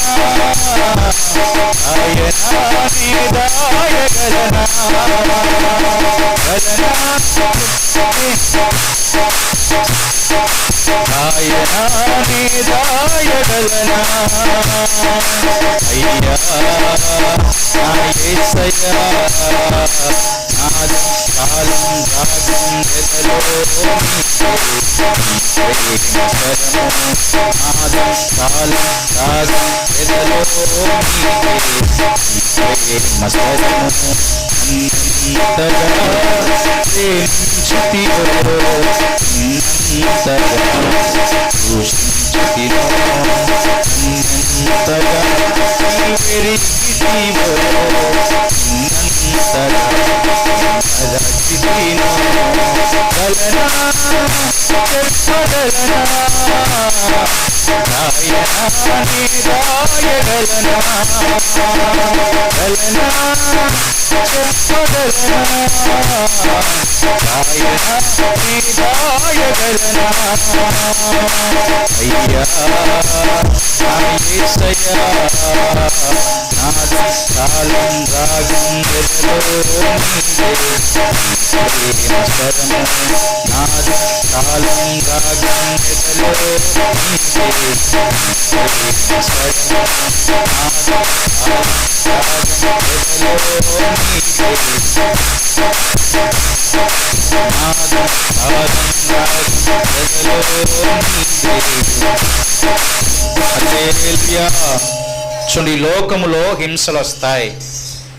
చూడండి, ఈ లోకములో హింసలు వస్తాయి.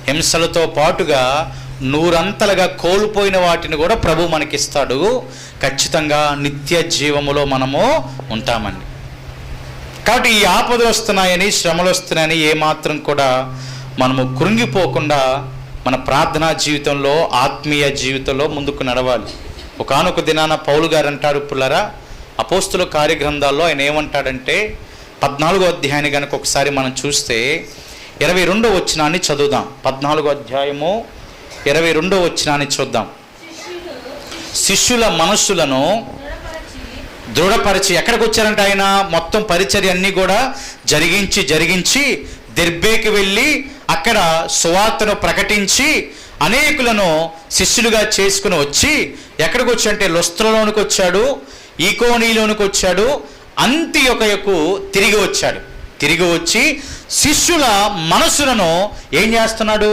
హింసలతో పాటుగా నూరంతలుగా కోల్పోయిన వాటిని కూడా ప్రభు మనకిస్తాడు. ఖచ్చితంగా నిత్య జీవములో మనము ఉంటామండి. కాబట్టి ఈ ఆపదలు వస్తున్నాయని, శ్రమలు వస్తున్నాయని ఏమాత్రం కూడా మనము కృంగిపోకుండా మన ప్రార్థనా జీవితంలో, ఆత్మీయ జీవితంలో ముందుకు నడవాలి. ఒకానొక దినాన పౌలు గారు అంటారు, పుల్లరా, అపోస్తుల కార్యగ్రంథాల్లో ఆయన ఏమంటాడంటే 14వ అధ్యాయాన్ని కనుక ఒకసారి మనం చూస్తే 22వ వచనాన్ని చదువుదాం. 14వ అధ్యాయము 22వ వచనాన్ని చూద్దాం. శిష్యుల మనస్సులను దృఢపరిచి, ఎక్కడికి వచ్చారంటే ఆయన మొత్తం పరిచర్య అన్నీ కూడా జరిగించి దెర్బేకి వెళ్ళి అక్కడ సువార్తను ప్రకటించి అనేకులను శిష్యులుగా చేసుకుని వచ్చి ఎక్కడికి వచ్చాడంటే లుస్త్రలోనికి వచ్చాడు, ఈకోనీలోనికి వచ్చాడు, అంతియొకయకు తిరిగి వచ్చాడు. తిరిగి వచ్చి శిష్యుల మనసులను ఏం చేస్తున్నాడు?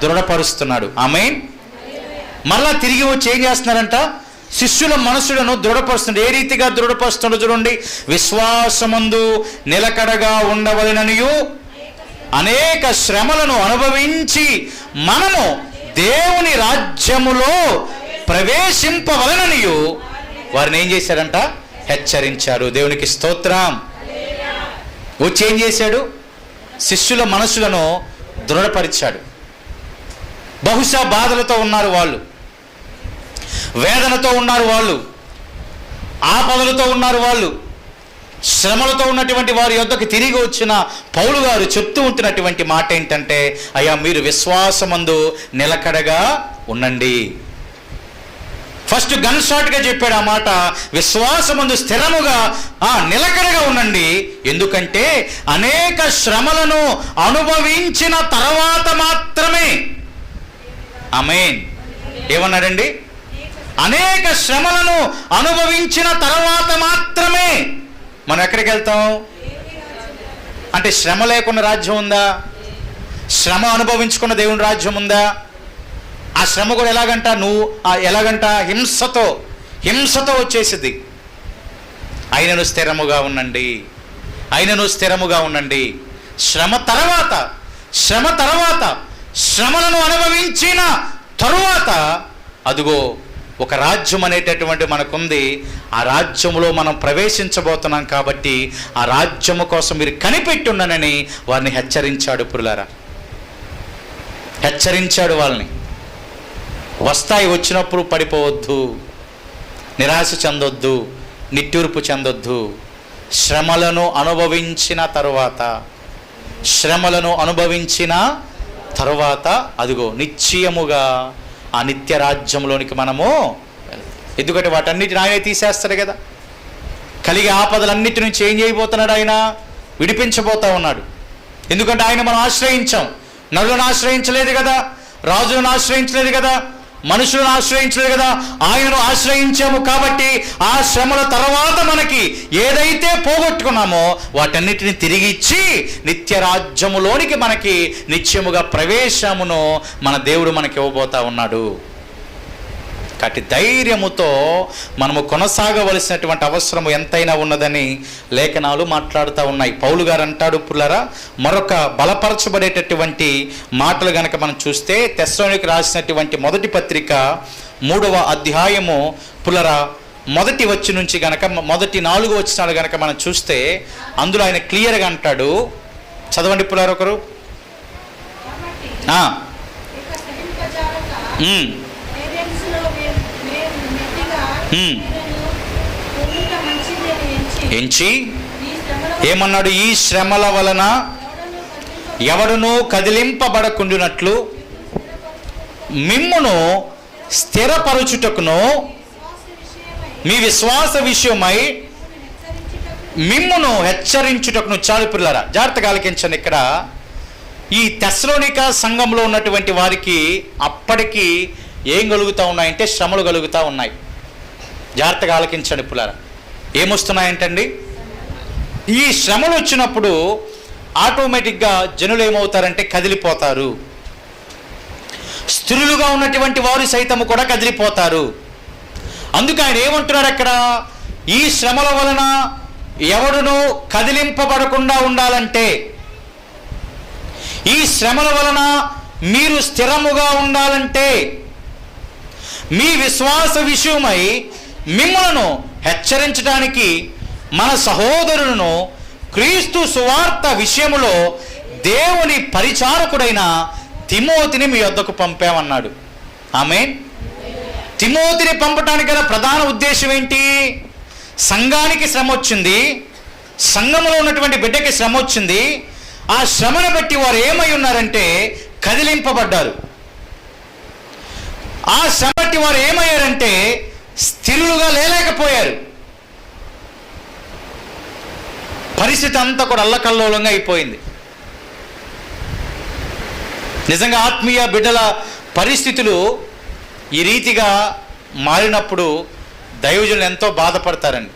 దృఢపరుస్తున్నాడు. ఆమేన్. మరలా తిరిగి వచ్చి ఏం చేస్తున్నారంట? శిష్యుల మనసులను దృఢపరుస్తున్నాడు. ఏ రీతిగా దృఢపరుస్తున్నాడు చూడండి. విశ్వాసమందు నిలకడగా ఉండవలెననియు అనేక శ్రమలను అనుభవించి మనము దేవుని రాజ్యములో ప్రవేశింపవలెననియు వారిని ఏం చేశాడంట? హెచ్చరించాడు. దేవునికి స్తోత్రం. వచ్చి ఏం చేశాడు? శిష్యుల మనసులను దృఢపరిచాడు. బహుశా బాధలతో ఉన్నారు వాళ్ళు, వేదనతో ఉన్నారు వాళ్ళు, ఆపదలతో ఉన్నారు వాళ్ళు, శ్రమలతో ఉన్నటువంటి వారి యొద్దకు తిరిగి వచ్చిన పౌలు గారు చెప్తూ ఉంటున్నటువంటి మాట ఏంటంటే, అయ్యా మీరు విశ్వాసమందు నిలకడగా ఉండండి. ఫస్ట్ గన్ షాట్గా చెప్పాడు ఆ మాట. విశ్వాసమందు స్థిరముగా నిలకడగా ఉండండి. ఎందుకంటే అనేక శ్రమలను అనుభవించిన తర్వాత మాత్రమే. ఆమేన్. ఏమన్నాడండి? అనేక శ్రమలను అనుభవించిన తర్వాత మాత్రమే మనం ఎక్కడికి వెళ్తాం అంటే, శ్రమ లేకుండా రాజ్యం ఉందా? శ్రమ అనుభవించుకున్న దేవుని రాజ్యం ఉందా? ఆ శ్రమ కూడా ఎలాగంట? ఎలాగంట? హింసతో వచ్చేసింది. ఆయనను స్థిరముగా ఉండండి, ఆయనను స్థిరముగా ఉండండి. శ్రమ తర్వాత శ్రమలను అనుభవించిన తరువాత అదిగో ఒక రాజ్యం అనేటటువంటి మనకుంది. ఆ రాజ్యములో మనం ప్రవేశించబోతున్నాం. కాబట్టి ఆ రాజ్యము కోసం మీరు కనిపెట్టున్నానని వారిని హెచ్చరించాడు. పురులారా, హెచ్చరించాడు వాళ్ళని. వస్తాయి, వచ్చినప్పుడు పడిపోవద్దు, నిరాశ చెందొద్దు, నిట్టూర్పు చెందొద్దు. శ్రమలను అనుభవించిన తరువాత అదిగో నిశ్చయముగా ఆ నిత్య రాజ్యంలోనికి మనము, ఎందుకంటే వాటన్నిటిని ఆయనే తీసేస్తాడు కదా. కలిగే ఆపదలన్నిటి నుంచి ఏం చేయబోతున్నాడు? ఆయన విడిపించబోతా ఉన్నాడు. ఎందుకంటే ఆయన మనం ఆశ్రయించాం. నరులను ఆశ్రయించలేదు కదా, రాజులను ఆశ్రయించలేదు కదా, మనుషులను ఆశ్రయించలేదు కదా, ఆయనను ఆశ్రయించాము. కాబట్టి ఆ శ్రమల తర్వాత మనకి ఏదైతే పోగొట్టుకున్నామో వాటన్నిటిని తిరిగి ఇచ్చి నిత్య రాజ్యములోనికి మనకి నిత్యముగా ప్రవేశమును మన దేవుడు మనకి ఇవ్వబోతా ఉన్నాడు. కాబట్టి ధైర్యముతో మనము కొనసాగవలసినటువంటి అవసరం ఎంతైనా ఉన్నదని లేఖనాలు మాట్లాడుతూ ఉన్నాయి. పౌలు గారు అంటాడు పుల్లరా, మరొక బలపరచబడేటటువంటి మాటలు గనక మనం చూస్తే తెస్సలోనికీయులకు రాసినటువంటి మొదటి పత్రిక 3వ అధ్యాయము పుల్లరా మొదటి వచ్చి నుంచి గనక మొదటి 4 వచనాలు గనక మనం చూస్తే అందులో ఆయన క్లియర్గా అంటాడు. చదవండి పుల్లరా ఒకరు. ఎంచి ఏమన్నాడు? ఈ శ్రమల వలన ఎవడునూ కదిలింపబడకుండునట్లు మిమ్మును స్థిరపరచుటకును మీ విశ్వాస విషయమై మిమ్మును హెచ్చరించుటకును. చాలు పిల్లరా, జాగ్రత్తగా ఆలకించండి. ఇక్కడ ఈ తెస్సలోనిక సంఘంలో ఉన్నటువంటి వారికి అప్పటికి ఏం కలుగుతూ ఉన్నాయంటే శ్రమలు కలుగుతూ ఉన్నాయి. జాగ్రత్తగా ఆలకించండి పిల్లరా. ఏమొస్తున్నాయంటండి? ఈ శ్రమలు వచ్చినప్పుడు ఆటోమేటిక్గా జనులు ఏమవుతారంటే కదిలిపోతారు. స్థిరులుగా ఉన్నటువంటి వారు సైతము కూడా కదిలిపోతారు. అందుకు ఆయన ఏమంటున్నారు అక్కడ? ఈ శ్రమల వలన ఎవడునూ కదిలింపబడకుండా ఉండాలంటే, ఈ శ్రమల వలన మీరు స్థిరముగా ఉండాలంటే మీ విశ్వాస విషయమై మిమ్మలను హెచ్చరించడానికి మన సహోదరులను క్రీస్తు సువార్త విషయములో దేవుని పరిచారకుడైన తిమోతిని మీ వద్దకు పంపామన్నాడు. ఆమేన్. తిమోతిని పంపటానికి గల ప్రధాన ఉద్దేశం ఏంటి? సంఘానికి శ్రమ వచ్చింది, సంఘంలో ఉన్నటువంటి బిడ్డకి శ్రమ వచ్చింది. ఆ శ్రమను బట్టి వారు ఏమై ఉన్నారంటే కదిలింపబడ్డారు. ఆ శ్రమ బట్టి వారు ఏమయ్యారంటే స్థిరులుగా లేలేకపోయారు. పరిస్థితి అంతా కూడా అల్లకల్లోలంగా అయిపోయింది. నిజంగా ఆత్మీయ బిడ్డల పరిస్థితులు ఈ రీతిగా మారినప్పుడు దైవజనులు ఎంతో బాధపడతారండి.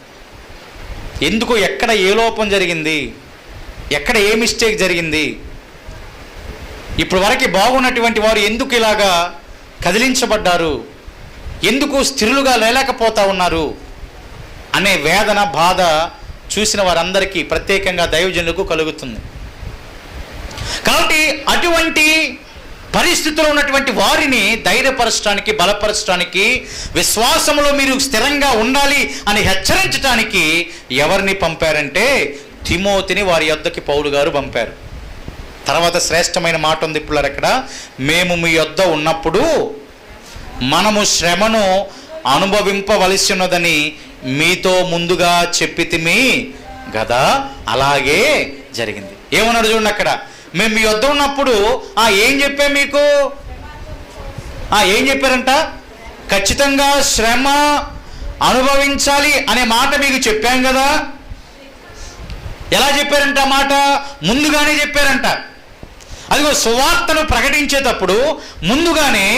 ఎందుకు, ఎక్కడ ఏ లోపం జరిగింది, ఎక్కడ ఏ మిస్టేక్ జరిగింది, ఇప్పుడు వరకు బాగున్నటువంటి వారు ఎందుకు ఇలాగా కదిలించబడ్డారు, ఎందుకు స్థిరులుగా లేలేకపోతా ఉన్నారు అనే వేదన, బాధ చూసిన వారందరికీ ప్రత్యేకంగా దైవజనులకు కలుగుతుంది. కాబట్టి అటువంటి పరిస్థితుల్లో ఉన్నటువంటి వారిని ధైర్యపరచడానికి, బలపరచడానికి, విశ్వాసంలో మీరు స్థిరంగా ఉండాలి అని హెచ్చరించడానికి ఎవరిని పంపారంటే తిమోతిని వారి యొద్దకి పౌలు గారు పంపారు. తర్వాత శ్రేష్టమైన మాట ఉంది ఇప్పుడు అక్కడ, మేము మీ యొద్ద ఉన్నప్పుడు మనము శ్రమను అనుభవింపవలసి ఉన్నదని మీతో ముందుగా చెప్పితిమి కదా, అలాగే జరిగింది. ఏమన్నాడు చూడండి అక్కడ, మేము మీ వద్ద ఉన్నప్పుడు ఏం చెప్పాం మీకు? ఏం చెప్పారంట? ఖచ్చితంగా శ్రమ అనుభవించాలి అనే మాట మీకు చెప్పాం కదా. ఎలా చెప్పారంట మాట? ముందుగానే చెప్పారంట. అదిగో సువార్తను ప్రకటించేటప్పుడు ముందుగానే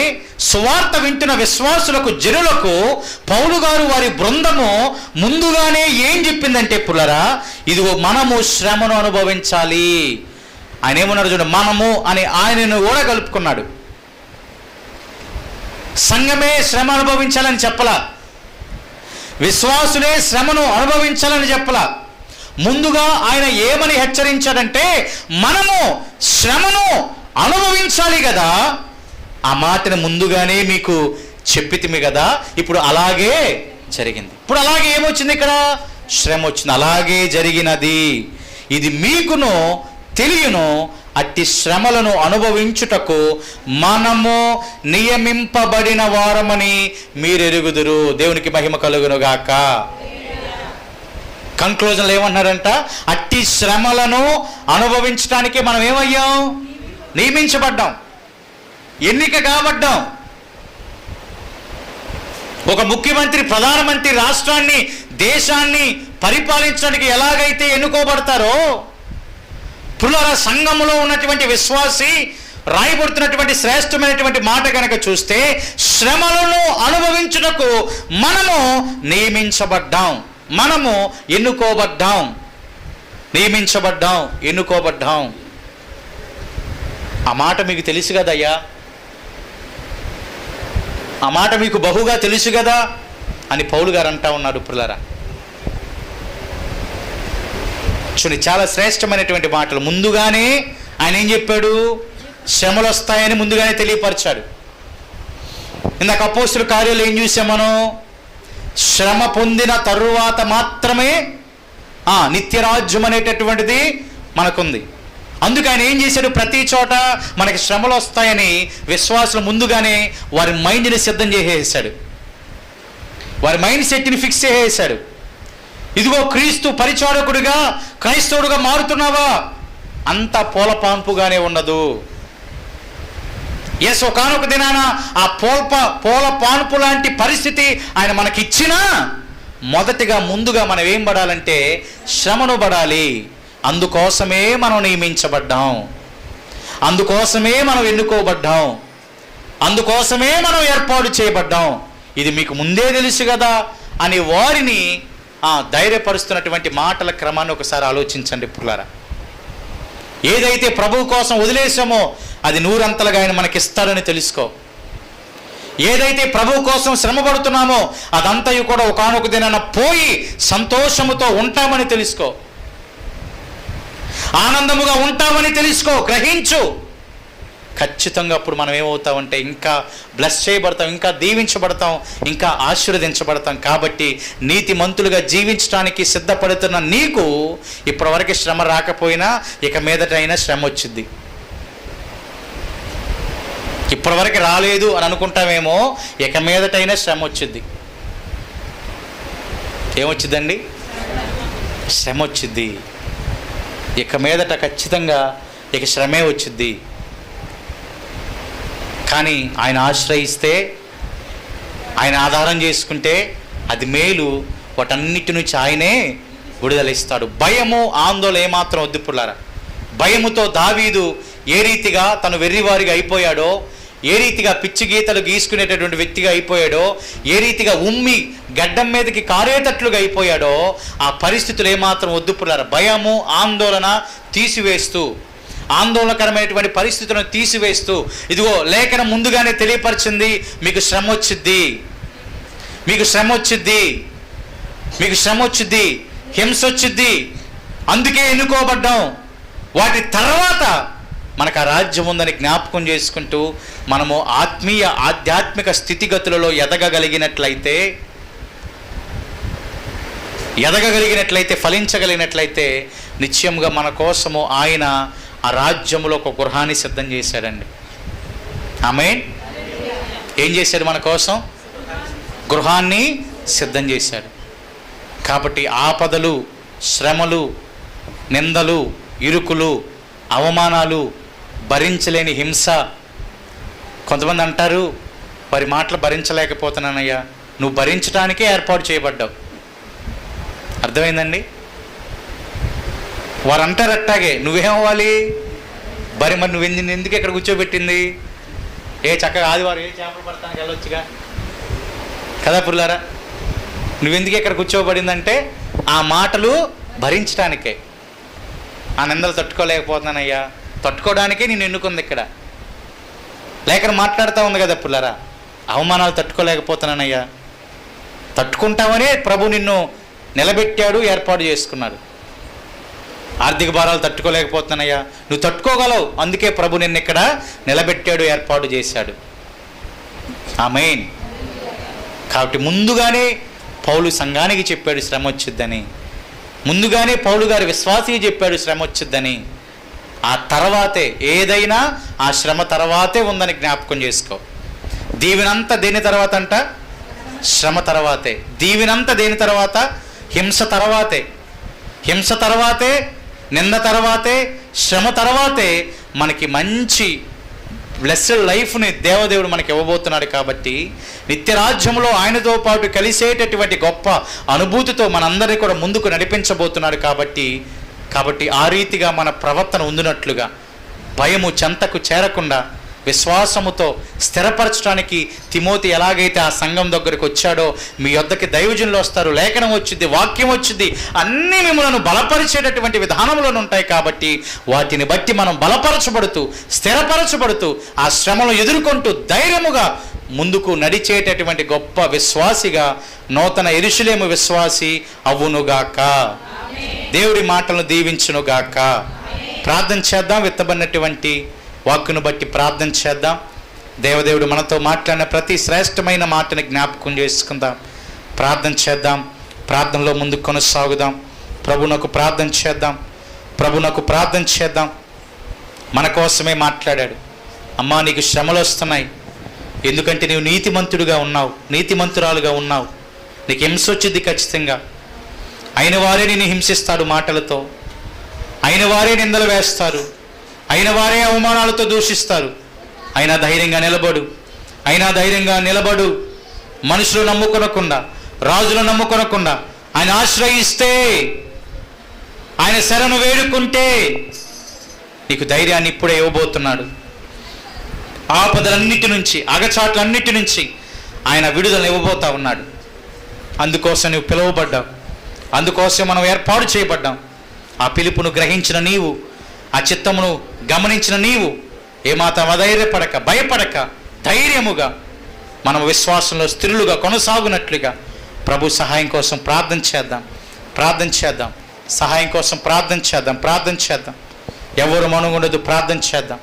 సువార్త వింటున్న విశ్వాసులకు, జనులకు పౌలు గారు వారి బృందము ముందుగానే ఏం చెప్పిందంటే పుల్లరా, ఇదిగో మనము శ్రమను అనుభవించాలి. ఆయన ఏమన్నాడు చూడండి, మనము అని ఆయనను కూడా కలుపుకున్నాడు. సంఘమే శ్రమ అనుభవించాలని చెప్పలా, విశ్వాసులే శ్రమను అనుభవించాలని చెప్పలా. ముందుగా ఆయన ఏమని హెచ్చరించాడంటే మనము శ్రమను అనుభవించాలి కదా. ఆ మాటను ముందుగానే మీకు చెప్పితిమి కదా. ఇప్పుడు అలాగే జరిగింది. ఇప్పుడు అలాగే ఏమొచ్చింది? ఇక్కడ శ్రమ వచ్చింది. అలాగే జరిగినది. ఇది మీకును తెలియను. అట్టి శ్రమలను అనుభవించుటకు మనము నియమింపబడిన వారమని మీరు ఎరుగుదురు. దేవునికి మహిమ కలుగును గాక. కంక్లూజన్లో ఏమన్నారంట? అట్టి శ్రమలను అనుభవించడానికి మనం ఏమయ్యాం? నియమించబడ్డాం, ఎన్నిక కాబడ్డాం. ఒక ముఖ్యమంత్రి, ప్రధానమంత్రి రాష్ట్రాన్ని, దేశాన్ని పరిపాలించడానికి ఎలాగైతే ఎన్నుకోబడతారో ప్రియులారా, సంఘములో ఉన్నటువంటి విశ్వాసి రాయబడుతున్నటువంటి శ్రేష్టమైనటువంటి మాట కనుక చూస్తే, శ్రమలను అనుభవించుటకు మనము నియమించబడ్డాం, మనము ఎన్నుకోబడ్డాం, ఎన్నుకోబడ్డాం. ఆ మాట మీకు తెలుసు కదయ్యా, ఆ మాట మీకు బహుగా తెలుసు కదా అని పౌలు గారు అంటా ఉన్నారు. ప్రియులారా, చూడండి, చాలా శ్రేష్టమైనటువంటి మాటలు. ముందుగానే ఆయన ఏం చెప్పాడు? శ్రమలు వస్తాయని ముందుగానే తెలియపరిచాడు. ఇందాక అపోస్తలుల కార్యాలు ఏం చూసాం మనం? శ్రమ పొందిన తరువాత మాత్రమే నిత్యరాజ్యం అనేటటువంటిది మనకుంది. అందుకు ఆయన ఏం చేశాడు? ప్రతి చోట మనకి శ్రమలు వస్తాయని విశ్వాసులు ముందుగానే వారి మైండ్ని సిద్ధం చేసేసాడు, వారి మైండ్ సెట్ని ఫిక్స్ చేసేసాడు. ఇదిగో క్రీస్తు పరిచారకుడిగా, క్రైస్తవుడుగా మారుతున్నావా? అంత పూలపాన్పుగానే ఉండదు. ఎస్, ఒకానొక దినాన ఆ పూల పాన్పు లాంటి పరిస్థితి ఆయన మనకిచ్చినా, మొదటిగా ముందుగా మనం ఏం పడాలంటే శ్రమను పడాలి. అందుకోసమే మనం నియమించబడ్డాం, అందుకోసమే మనం ఎన్నుకోబడ్డాం, అందుకోసమే మనం ఏర్పాటు చేయబడ్డాం. ఇది మీకు ముందే తెలుసు కదా అని వారిని ధైర్యపరుస్తున్నటువంటి మాటల క్రమాన్ని ఒకసారి ఆలోచించండి. పుల్లారా, ఏదైతే ప్రభువు కోసం వదిలేసామో అది నూరంతలుగా ఆయన మనకిస్తాడని తెలుసుకో. ఏదైతే ప్రభువు కోసం శ్రమ పడుతున్నామో అదంతయు కూడా ఒకానొక దినాన పోయి సంతోషముతో ఉంటామని తెలుసుకో, ఆనందముగా ఉంటామని తెలుసుకో, గ్రహించు. ఖచ్చితంగా అప్పుడు మనం ఏమవుతామంటే ఇంకా బ్లెస్ చేయబడతాం, ఇంకా దీవించబడతాం, ఇంకా ఆశీర్వదించబడతాం. కాబట్టి నీతిమంతులుగా జీవించడానికి సిద్ధపడుతున్న నీకు ఇప్పటివరకు శ్రమ రాకపోయినా ఇక మీదటైనా శ్రమ వచ్చింది. ఇప్పటివరకు రాలేదు అని అనుకుంటామేమో, ఇక మీదటైనా శ్రమ వచ్చింది. ఏమొచ్చిందండి? శ్రమ వచ్చింది. ఇక మీదట ఖచ్చితంగా ఇక శ్రమే వచ్చింది. కానీ ఆయన ఆశ్రయిస్తే, ఆయన ఆధారం చేసుకుంటే అది మేలు. వాటన్నిటి నుంచి ఆయనే విడుదల ఇస్తాడు. భయము, ఆందోళన ఏమాత్రం వద్దు పుల్లారా. భయముతో దావీదు ఏ రీతిగా తను వెర్రివారిగా అయిపోయాడో, ఏ రీతిగా పిచ్చి గీతలు గీసుకునేటటువంటి వ్యక్తిగా అయిపోయాడో, ఏ రీతిగా ఉమ్మి గడ్డం మీదకి కారేటట్లుగా అయిపోయాడో, ఆ పరిస్థితులు ఏమాత్రం వద్దు పుల్లారా. భయము, ఆందోళన తీసివేస్తూ, ఆందోళనకరమైనటువంటి పరిస్థితులను తీసివేస్తూ, ఇదిగో లేఖనం ముందుగానే తెలియపరిచింది, మీకు శ్రమ వచ్చిద్ది, మీకు శ్రమ వచ్చిద్ది, మీకు శ్రమ వచ్చిద్ది, హింస వచ్చిద్ది, అందుకే ఎన్నుకోబడ్డాం. వాటి తర్వాత మనకు ఆ రాజ్యం ఉందని జ్ఞాపకం చేసుకుంటూ మనము ఆధ్యాత్మిక స్థితిగతులలో ఎదగగలిగినట్లయితే, ఫలించగలిగినట్లయితే నిశ్చయంగా మన కోసము ఆయన ఆ రాజ్యంలో ఒక గృహాన్ని సిద్ధం చేశాడండి. ఆమేన్. ఏం చేశాడు? మన కోసం గృహాన్ని సిద్ధం చేశాడు. కాబట్టి ఆపదలు, శ్రమలు, నిందలు, ఇరుకులు, అవమానాలు, భరించలేని హింస. కొంతమంది అంటారు, వారి మాటలు భరించలేకపోతున్నానయ్యా. నువ్వు భరించడానికే ఏర్పాటు చేయబడ్డావు. అర్థమైందండి? వారు అంటారు అట్టాగే, నువ్వేమవ్వాలి? మరి నువ్వు ఎందుకు ఇక్కడ కూర్చోబెట్టింది? చక్కగా ఆదివారం చేపలు పడటానికి వెళ్ళొచ్చుగా కదా పుల్లారా. నువ్వెందుకు ఇక్కడ కూర్చోబడిందంటే ఆ మాటలు భరించడానికే. ఆ నిందలు తట్టుకోలేకపోతున్నానయ్యా, తట్టుకోవడానికే నేను ఎన్నుకుంది ఇక్కడ. లేఖనం మాట్లాడుతూ ఉంది కదా పుల్లారా, అవమానాలు తట్టుకోలేకపోతున్నానయ్యా. తట్టుకుంటామనే ప్రభు నిన్ను నిలబెట్టాడు, ఏర్పాటు చేసుకున్నాడు. ఆర్థిక భారాలు తట్టుకోలేకపోతున్నానయ్యా, నువ్వు తట్టుకోగలవు, అందుకే ప్రభు నిన్ను ఇక్కడ నిలబెట్టాడు, ఏర్పాటు చేశాడు. ఆమేన్. కాబట్టి ముందుగానే పౌలు సంఘానికి చెప్పాడు శ్రమ వచ్చిద్దని, ముందుగానే పౌలు గారు విశ్వాసికి చెప్పాడు శ్రమ వచ్చిద్దని. ఆ తర్వాతే ఏదైనా ఆ శ్రమ తర్వాతే ఉందని జ్ఞాపకం చేసుకో. దీవెనంతా దేని తర్వాత అంట? శ్రమ తర్వాతే. దీవెనంతా దేని తర్వాత? హింస తర్వాతే. హింస తర్వాతే, నింద తర్వాతే, శ్రమ తర్వాతే మనకి మంచి బ్లెస్డ్ లైఫ్ని దేవదేవుడు మనకి ఇవ్వబోతున్నాడు. కాబట్టి నిత్యరాజ్యంలో ఆయనతో పాటు కలిసేటటువంటి గొప్ప అనుభూతితో మనందరినీ కూడా ముందుకు నడిపించబోతున్నాడు. కాబట్టి కాబట్టి ఆ రీతిగా మన ప్రవర్తన ఉండినట్లుగా భయము చెంతకు చేరకుండా విశ్వాసముతో స్థిరపరచడానికి తిమోతి ఎలాగైతే ఆ సంఘం దగ్గరికి వచ్చాడో, మీ యొద్దకి దైవజనులు వస్తారు, లేఖనం వచ్చింది, వాక్యం వచ్చింది, అన్నీ మిమ్మల్ని బలపరిచేటటువంటి విధానంలో ఉంటాయి. కాబట్టి వాటిని బట్టి మనం బలపరచబడుతూ స్థిరపరచబడుతూ ఆ శ్రమను ఎదుర్కొంటూ ధైర్యముగా ముందుకు నడిచేటటువంటి గొప్ప విశ్వాసిగా నూతన యెరూషలేము విశ్వాసి అవునుగాక. దేవుడి మాటలను దీవించునుగాక. ప్రార్థన చేద్దాం. విత్తబడినటువంటి వాక్కును బట్టి ప్రార్థన చేద్దాం. దేవదేవుడు మనతో మాట్లాడిన ప్రతి శ్రేష్టమైన మాటని జ్ఞాపకం చేసుకుందాం. ప్రార్థన చేద్దాం. ప్రార్థనలో ముందుకు కొనసాగుదాం. ప్రభునకు ప్రార్థన చేద్దాం. ప్రభునకు ప్రార్థన చేద్దాం. మన కోసమే మాట్లాడాడు. అమ్మా, నీకు శ్రమలు వస్తున్నాయి, ఎందుకంటే నీవు నీతిమంతుడుగా ఉన్నావు, నీతిమంతురాలుగా ఉన్నావు. నీకు హింస వచ్చింది ఖచ్చితంగా. అయిన వారే నిన్ను హింసిస్తాడు మాటలతో, అయిన వారే నిందలు వేస్తారు, అయిన వారే అవమానాలతో దూషిస్తారు. అయినా ధైర్యంగా నిలబడు, అయినా ధైర్యంగా నిలబడు. మనుషులు నమ్ముకొనకుండా, రాజులు నమ్ముకొనకుండా ఆయన ఆశ్రయిస్తే, ఆయన శరణు వేడుకుంటే నీకు ధైర్యాన్ని ఇప్పుడే ఇవ్వబోతున్నాడు. ఆపదలన్నిటి నుంచి, అగచాట్లన్నిటి నుంచి ఆయన విడుదల ఇవ్వబోతా ఉన్నాడు. అందుకోసం నువ్వు పిలువబడ్డావు, అందుకోసం మనం ఏర్పాటు చేయబడ్డాం. ఆ పిలుపును గ్రహించిన నీవు, ఆ చిత్తమును గమనించిన నీవు ఏమాత్రం అధైర్యపడక, భయపడక ధైర్యముగా మనం విశ్వాసంలో స్థిరులుగా కొనసాగునట్లుగా ప్రభు సహాయం కోసం ప్రార్థన చేద్దాం. ప్రార్థన చేద్దాం. సహాయం కోసం ప్రార్థన చేద్దాం. ప్రార్థన చేద్దాం. ఎవరు మనుగుండదు. ప్రార్థన చేద్దాం.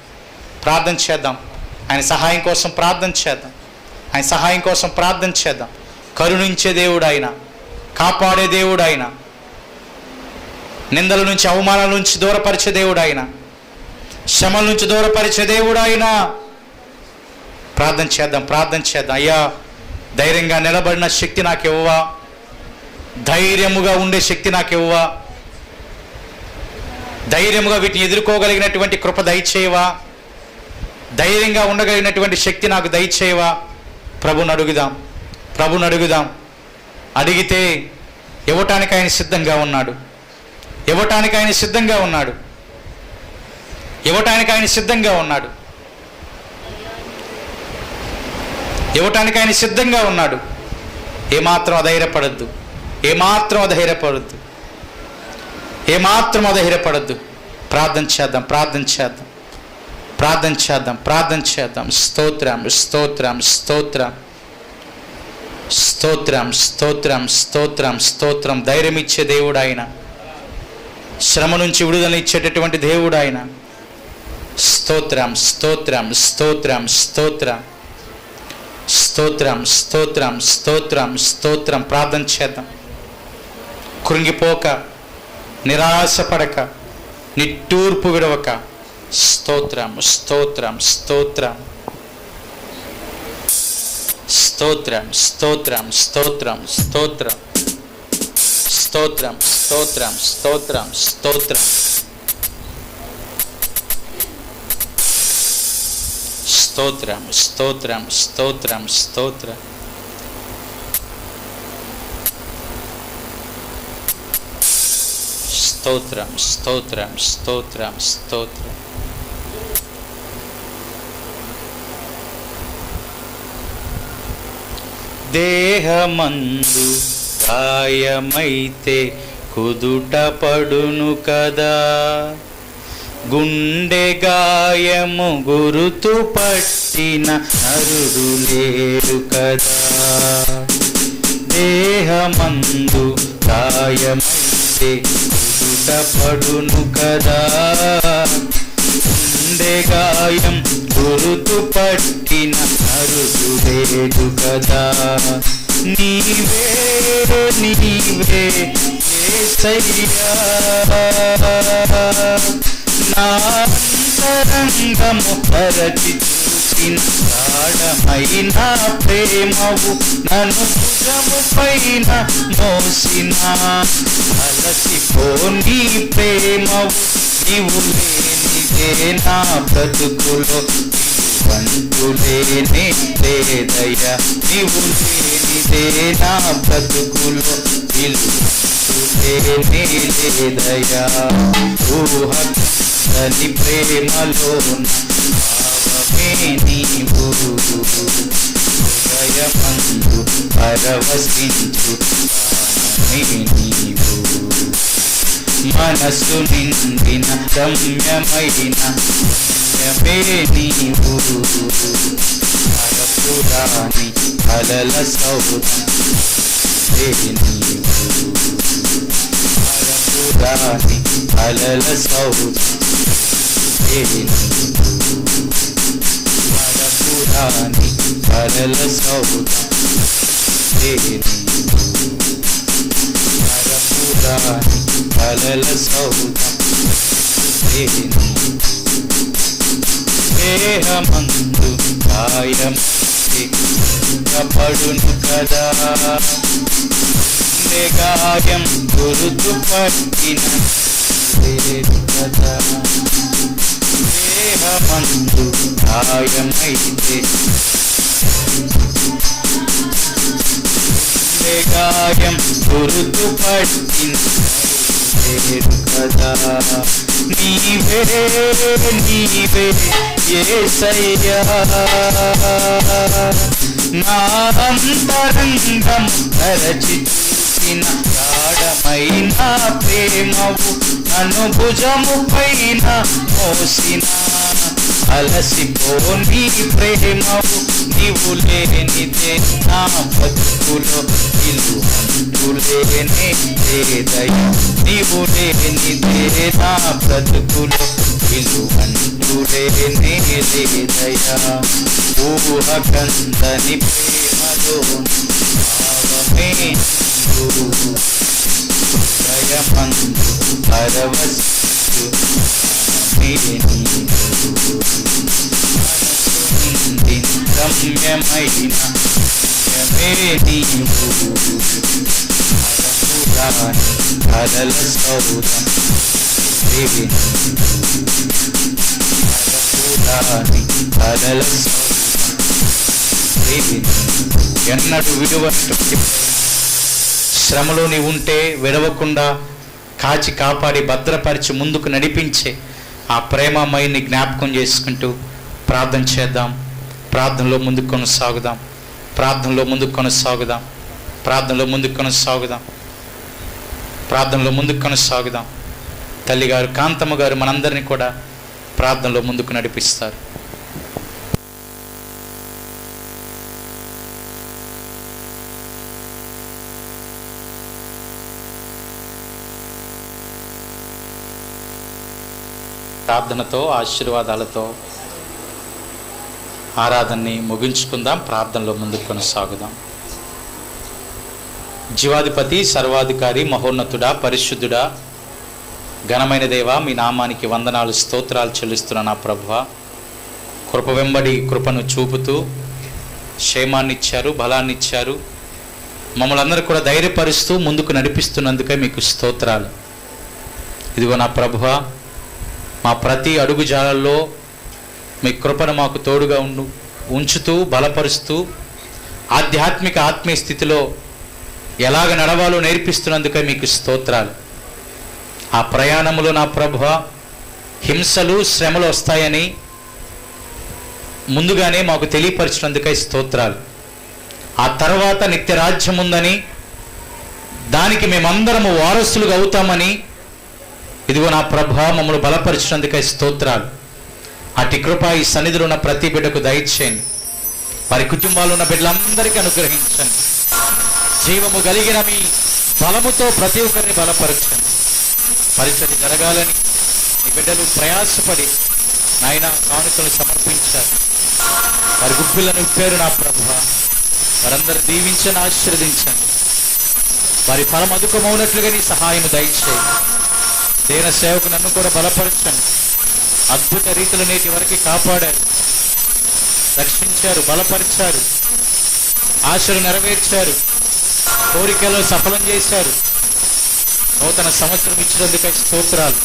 ప్రార్థన చేద్దాం. ఆయన సహాయం కోసం ప్రార్థన చేద్దాం. ఆయన సహాయం కోసం ప్రార్థన చేద్దాం. కరుణించే దేవుడు ఆయన, కాపాడే దేవుడు ఆయన, నిందల నుంచి, అవమానాల నుంచి దూరపరిచే దేవుడు ఆయన, శ్రమల నుంచి దూరపరిచే దేవుడు ఆయన. ప్రార్థన చేద్దాం. ప్రార్థన చేద్దాం. అయ్యా, ధైర్యంగా నిలబడిన శక్తి నాకు ఇవ్వవా, ధైర్యముగా ఉండే శక్తి నాకు ఇవ్వవా, ధైర్యముగా వీటిని ఎదుర్కోగలిగినటువంటి కృప దయచేయవా, ధైర్యంగా ఉండగలిగినటువంటి శక్తి నాకు దయచేయవా. ప్రభుని అడుగుదాం. ప్రభుని అడుగుదాం. అడిగితే ఇవ్వటానికి ఆయన సిద్ధంగా ఉన్నాడు. ఇవ్వటానికి ఆయన సిద్ధంగా ఉన్నాడు. ఇవ్వటానికి ఆయన సిద్ధంగా ఉన్నాడు. ఇవ్వటానికి ఆయన సిద్ధంగా ఉన్నాడు. ఏమాత్రం అధైర్యపడద్దు. ఏమాత్రం అధైర్యపడద్దు. ఏమాత్రం అధైర్యపడద్దు. ప్రార్థన చేద్దాం. ప్రార్థన చేద్దాం. ప్రార్థన చేద్దాం. ప్రార్థన చేద్దాం. స్తోత్రం, స్తోత్రం, స్తోత్రం, స్తోత్రం, స్తోత్రం, స్తోత్రం, స్తోత్రం. ధైర్యం ఇచ్చే దేవుడు ఆయన, శ్రమ నుంచి విడుదల ఇచ్చేటటువంటి దేవుడు ఆయన. స్తోత్రం, స్తోత్రం, స్తోత్రం, స్తోత్రం, స్తోత్రం, స్తోత్రం, స్తోత్రం, స్తోత్రం. ప్రార్థన చేద్దాం. కృంగిపోక, నిరాశపడక, నిట్టూర్పు విడవక. స్తోత్రం, స్తోత్రం, స్తోత్రం, స్తోత్రం, స్తోత్రం, స్తోత్రం, స్తోత్రం, స్తోత్రం, స్తోత్రం, స్తోత్రం, స్తోత్రం, స్తోత్రం, స్తోత్రం, స్తోత్రం, స్తోత్రం. స్తోత్రం, స్తోత్రం, స్తోత్రం, స్తోత్రం. దేహమందు గాయమైతే కుదుట పడును కదా, గుండె గాయము గురుతు పట్టిన నరుడు లేడు కదా. దేహమందు గాయమైతే కుదుట పడును కదా, గుండె గాయం గురుతు పట్టిన నరుడు లేడు కదా. నీవే నీవే యేసయ్యా, నా అంతరంగము పరచి చూసిన గాఢమైన ప్రేమవు, నన్ను భుజము పైన మోసిన అలసిపోని ప్రేమవు. నీవు లేనిదే నా బ్రతుకులో వంతులేనే లేదయ్యా, నీవు లేనిదే నా బ్రతుకులో విలువ లేదయా ఊహని ప్రేమలో భావమే నీవు హృదయమందు పరవశించు ప్రాణమే నీవు మనసు నిండిన రమ్యమైన రమ్యమే నీవు హరపురాణి కలల సౌధం నీవు హరపురాణి కలల సౌధం హరపురాణి కలల సౌధం హరపురాణి కలల సౌధం దేహమందు గాయం పడును కదా గాయం గురుతు పట్టిన కదా దేహమందు గాయమైతే గాయం గురుతు పట్టిన కదా నీవే నీవే యేసయ్యా నా అంతరంగం తరచి చూసిన గాఢమైన ప్రేమవు నన్ను భుజము పైన మోసిన అలసిపోని ప్రేమవు నీవు లేనిదే నా బతుకులో ఇల్లు లేనే లేదయ్యా నీవు లేనిదే నా బ్రతుకులో ఇల్లు లేనే లేదయ్యా ఊహకందని ప్రేమలో భావమే హృదయమందు పరవశించు రమ్యమైన నీవు కలల సౌధం కలల ఎన్నడు విడువటువంటి శ్రమలో నీ ఉంటే విడవకుండా కాచి కాపాడి భద్రపరిచి ముందుకు నడిపించే ఆ ప్రేమమయిని జ్ఞాపకం చేసుకుంటూ ప్రార్థన చేద్దాం. ప్రార్థనలో ముందుకు కొనసాగుదాం. ప్రార్థనలో ముందుకు కొనసాగుదాం. ప్రార్థనలో ముందుకు కొనసాగుదాం. ప్రార్థనలో ముందుకు కొనసాగుదాం. తల్లిగారు కాంతమ్మ గారు మనందరినీ కూడా ప్రార్థనలో ముందుకు నడిపిస్తారు. ప్రార్థనతో ఆశీర్వాదాలతో ఆరాధనని ముగించుకుందాం. ప్రార్థనలో ముందుకు కొనసాగుదాం. జీవాధిపతి సర్వాధికారి మహోన్నతుడా పరిశుద్ధుడా ఘనమైన దేవా మీ నామానికి వందనాలు స్తోత్రాలు చెల్లిస్తున్నా నా ప్రభువా. కృప వెంబడి కృపను చూపుతూ క్షేమాన్ని ఇచ్చారు, బలాన్ని ఇచ్చారు. మమ్మల్ని అందరూ కూడా ధైర్యపరుస్తూ ముందుకు నడిపిస్తున్నందుకే మీకు స్తోత్రాలు. ఇదిగో నా ప్రభువా మా ప్రతి అడుగు జాలల్లో మీ కృపను మాకు తోడుగా ఉంచుతూ బలపరుస్తూ ఆధ్యాత్మిక ఆత్మీయ స్థితిలో ఎలాగ నడవాలో నేర్పిస్తున్నందుకే మీకు స్తోత్రాలు. ఆ ప్రయాణములో నా ప్రభువా హింసలు శ్రమలు వస్తాయని ముందుగానే మాకు తెలియపరిచినందుకై స్తోత్రాలు. ఆ తర్వాత నిత్యరాజ్యం ఉందని దానికి మేమందరము వారసులుగా అవుతామని ఇదిగో నా ప్రభువా మమ్మల్ని బలపరిచినందుకై స్తోత్రాలు. అటు కృప ఈ సన్నిధిలో ఉన్న ప్రతి బిడ్డకు దయచేయండి. వారి కుటుంబాల్లో ఉన్న బిడ్డలందరికీ అనుగ్రహించండి. జీవము కలిగిన మీ బలముతో ప్రతి ఒక్కరిని బలపరచండి. పరిచర్య జరగాలని ఈ బిడ్డలు ప్రయాసపడి నాయన కానుకలు సమర్పించారు. వారి గుప్పిలను విప్పారు నా ప్రభువా. వారందరూ దీవించని ఆశీర్వదించండి. వారి ఫలం అదుకమవునట్లుగా నీ సహాయం దయచేయండి. దేన సేవకు నన్ను కూడా బలపరచండి. అద్భుత రీతిలో నేటి వరకు కాపాడారు, రక్షించారు, బలపరిచారు, ఆశలు నెరవేర్చారు, కోరికలు సఫలం చేశారు. నూతన సంవత్సరం ఇచ్చినందుకై స్తోత్రాలు.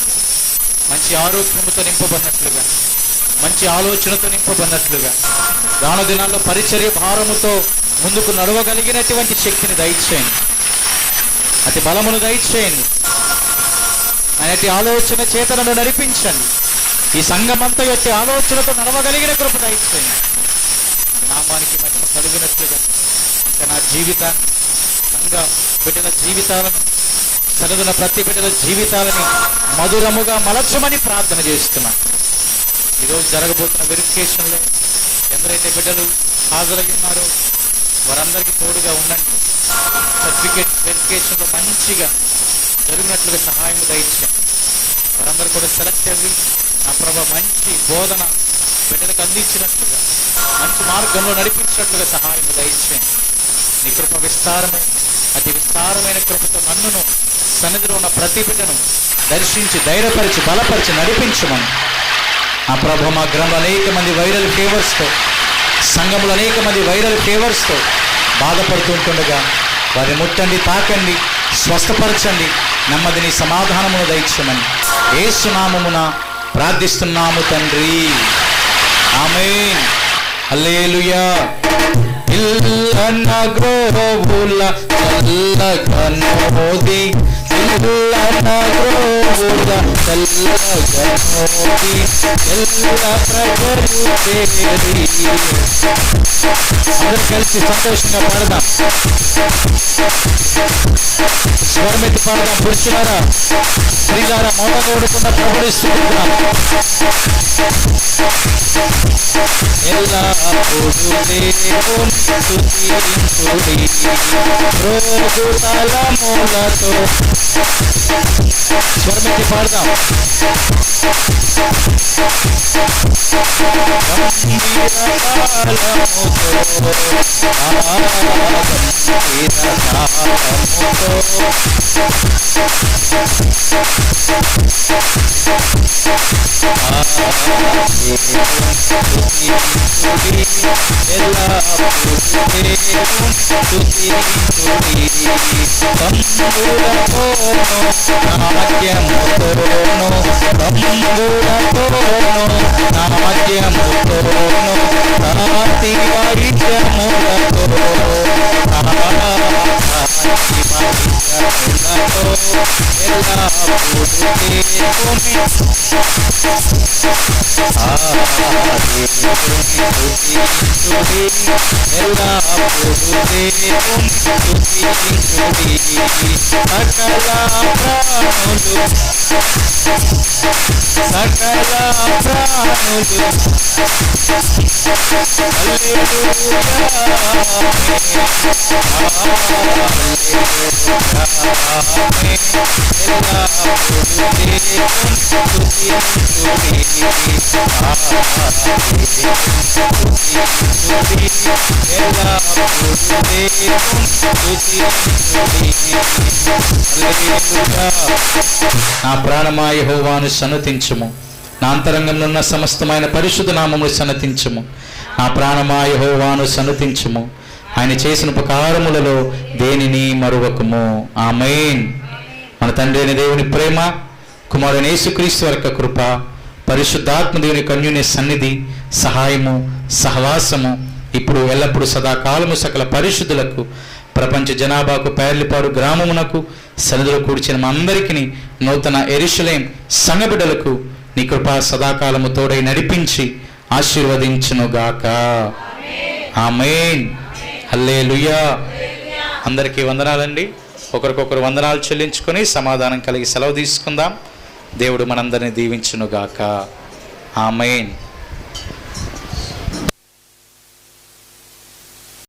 మంచి ఆరోగ్యంతో నింపబడినట్లుగా, మంచి ఆలోచనతో నింపబడినట్లుగా, రాను దినాల్లో పరిచర్య భారముతో ముందుకు నడవగలిగినటువంటి శక్తిని దయచేయండి. అతి బలమును దయచేయండి. ఆయనటి ఆలోచన చేతనను నడిపించండి. ఈ సంఘమంతా యొక్క ఆలోచనతో నడవగలిగిన కృప దయచేయండి. నామానికి మహిమ కలిగినట్లుగా ఇంకా నా జీవితాన్ని, సంఘ బిడ్డల జీవితాలను, చదువున ప్రతి బిడ్డల జీవితాలని మధురముగా మలచమని ప్రార్థన చేస్తున్నాను. ఈరోజు జరగబోతున్న వెరిఫికేషన్లో ఎందరైతే బిడ్డలు హాజరై ఉన్నారో వారందరికీ తోడుగా ఉండండి. సర్టిఫికేట్ వెరిఫికేషన్లో మంచిగా జరిగినట్లుగా సహాయం దయచేయండి. వారందరూ కూడా సెలెక్ట్ అయ్యి నా ప్రభ మంచి బోధన బిడ్డలకు అందించినట్లుగా, మంచి మార్గంలో నడిపించినట్లుగా సహాయం దయచేయండి. నీ కృప విస్తారము, అతి విస్తారమైన కృపతో నన్నును, సన్నిధిలో ఉన్న ప్రతి బిడ్డను దర్శించి ధైర్యపరిచి బలపరిచి నడిపించమని ఆ ప్రభ. మా గ్రంథంలో అనేక మంది వైరల్ ఫీవర్స్తో, సంఘంలో అనేక మంది వైరల్ ఫీవర్స్తో బాధపడుతుంటుండగా వారిని ముట్టండి, తాకండి, స్వస్థపరచండి, నెమ్మదిని సమాధానమును దయచేయమని యేసు నామమున ప్రార్థిస్తున్నాము తండ్రి. ఆమేన్. హల్లెలూయా. ఇల్లన గ్రోవుల చల్లగనోది, ఇల్లన గ్రోవుల చల్లగనోది, ఎల్ల ప్రజలు చేరి. అందరూ కలిసి సంతోషంగా పాడదాం, స్వరమెత్తి పాడదాం. పురుషులారా, స్త్రీలారా మౌనంగా ఉండకుండా ప్రభుడిస్తున్నాం. ఎల్లప్పుడు దేవుని స్తుతించుడి, రోగుతలములతో. స్వరమెత్తి పాడదాం. నా ప్రాణమా యెహోవాను సన్నతించుము, నా అంతరంగంలో ఉన్న సమస్తమైన పరిశుద్ధ నామమును సన్నతించుము. నా ప్రాణమా యెహోవాను సన్నతించుము, ఆయన చేసిన ఉపకారములలో దేనిని మరువకుము. ఆమేన్. మన తండ్రి అయిన దేవుని ప్రేమ, కుమారుని యేసుక్రీస్తు యొక్క కృప, పరిశుద్ధాత్మ దేవుని కన్యుని సన్నిధి, సహాయము, సహవాసము ఇప్పుడు ఎల్లప్పుడు సదాకాలము సకల పరిశుద్ధులకు, ప్రపంచ జనాభాకు, పేర్లిపాడు గ్రామమునకు, సన్నిధిలో కూర్చిన మా అందరికీ, నూతన యెరూషలేం సంఘ బిడ్డలకు నీ కృప సదాకాలము తోడై నడిపించి ఆశీర్వదించునుగాక. ఆమేన్. హల్లెలూయా. అందరికీ వందనాలండి. ఒకరికొకరు వందనాలు చెల్లించుకొని సమాధానం కలిగి సెలవు తీసుకుందాం. దేవుడు మనందరినీ దీవించునుగాక. ఆమేన్.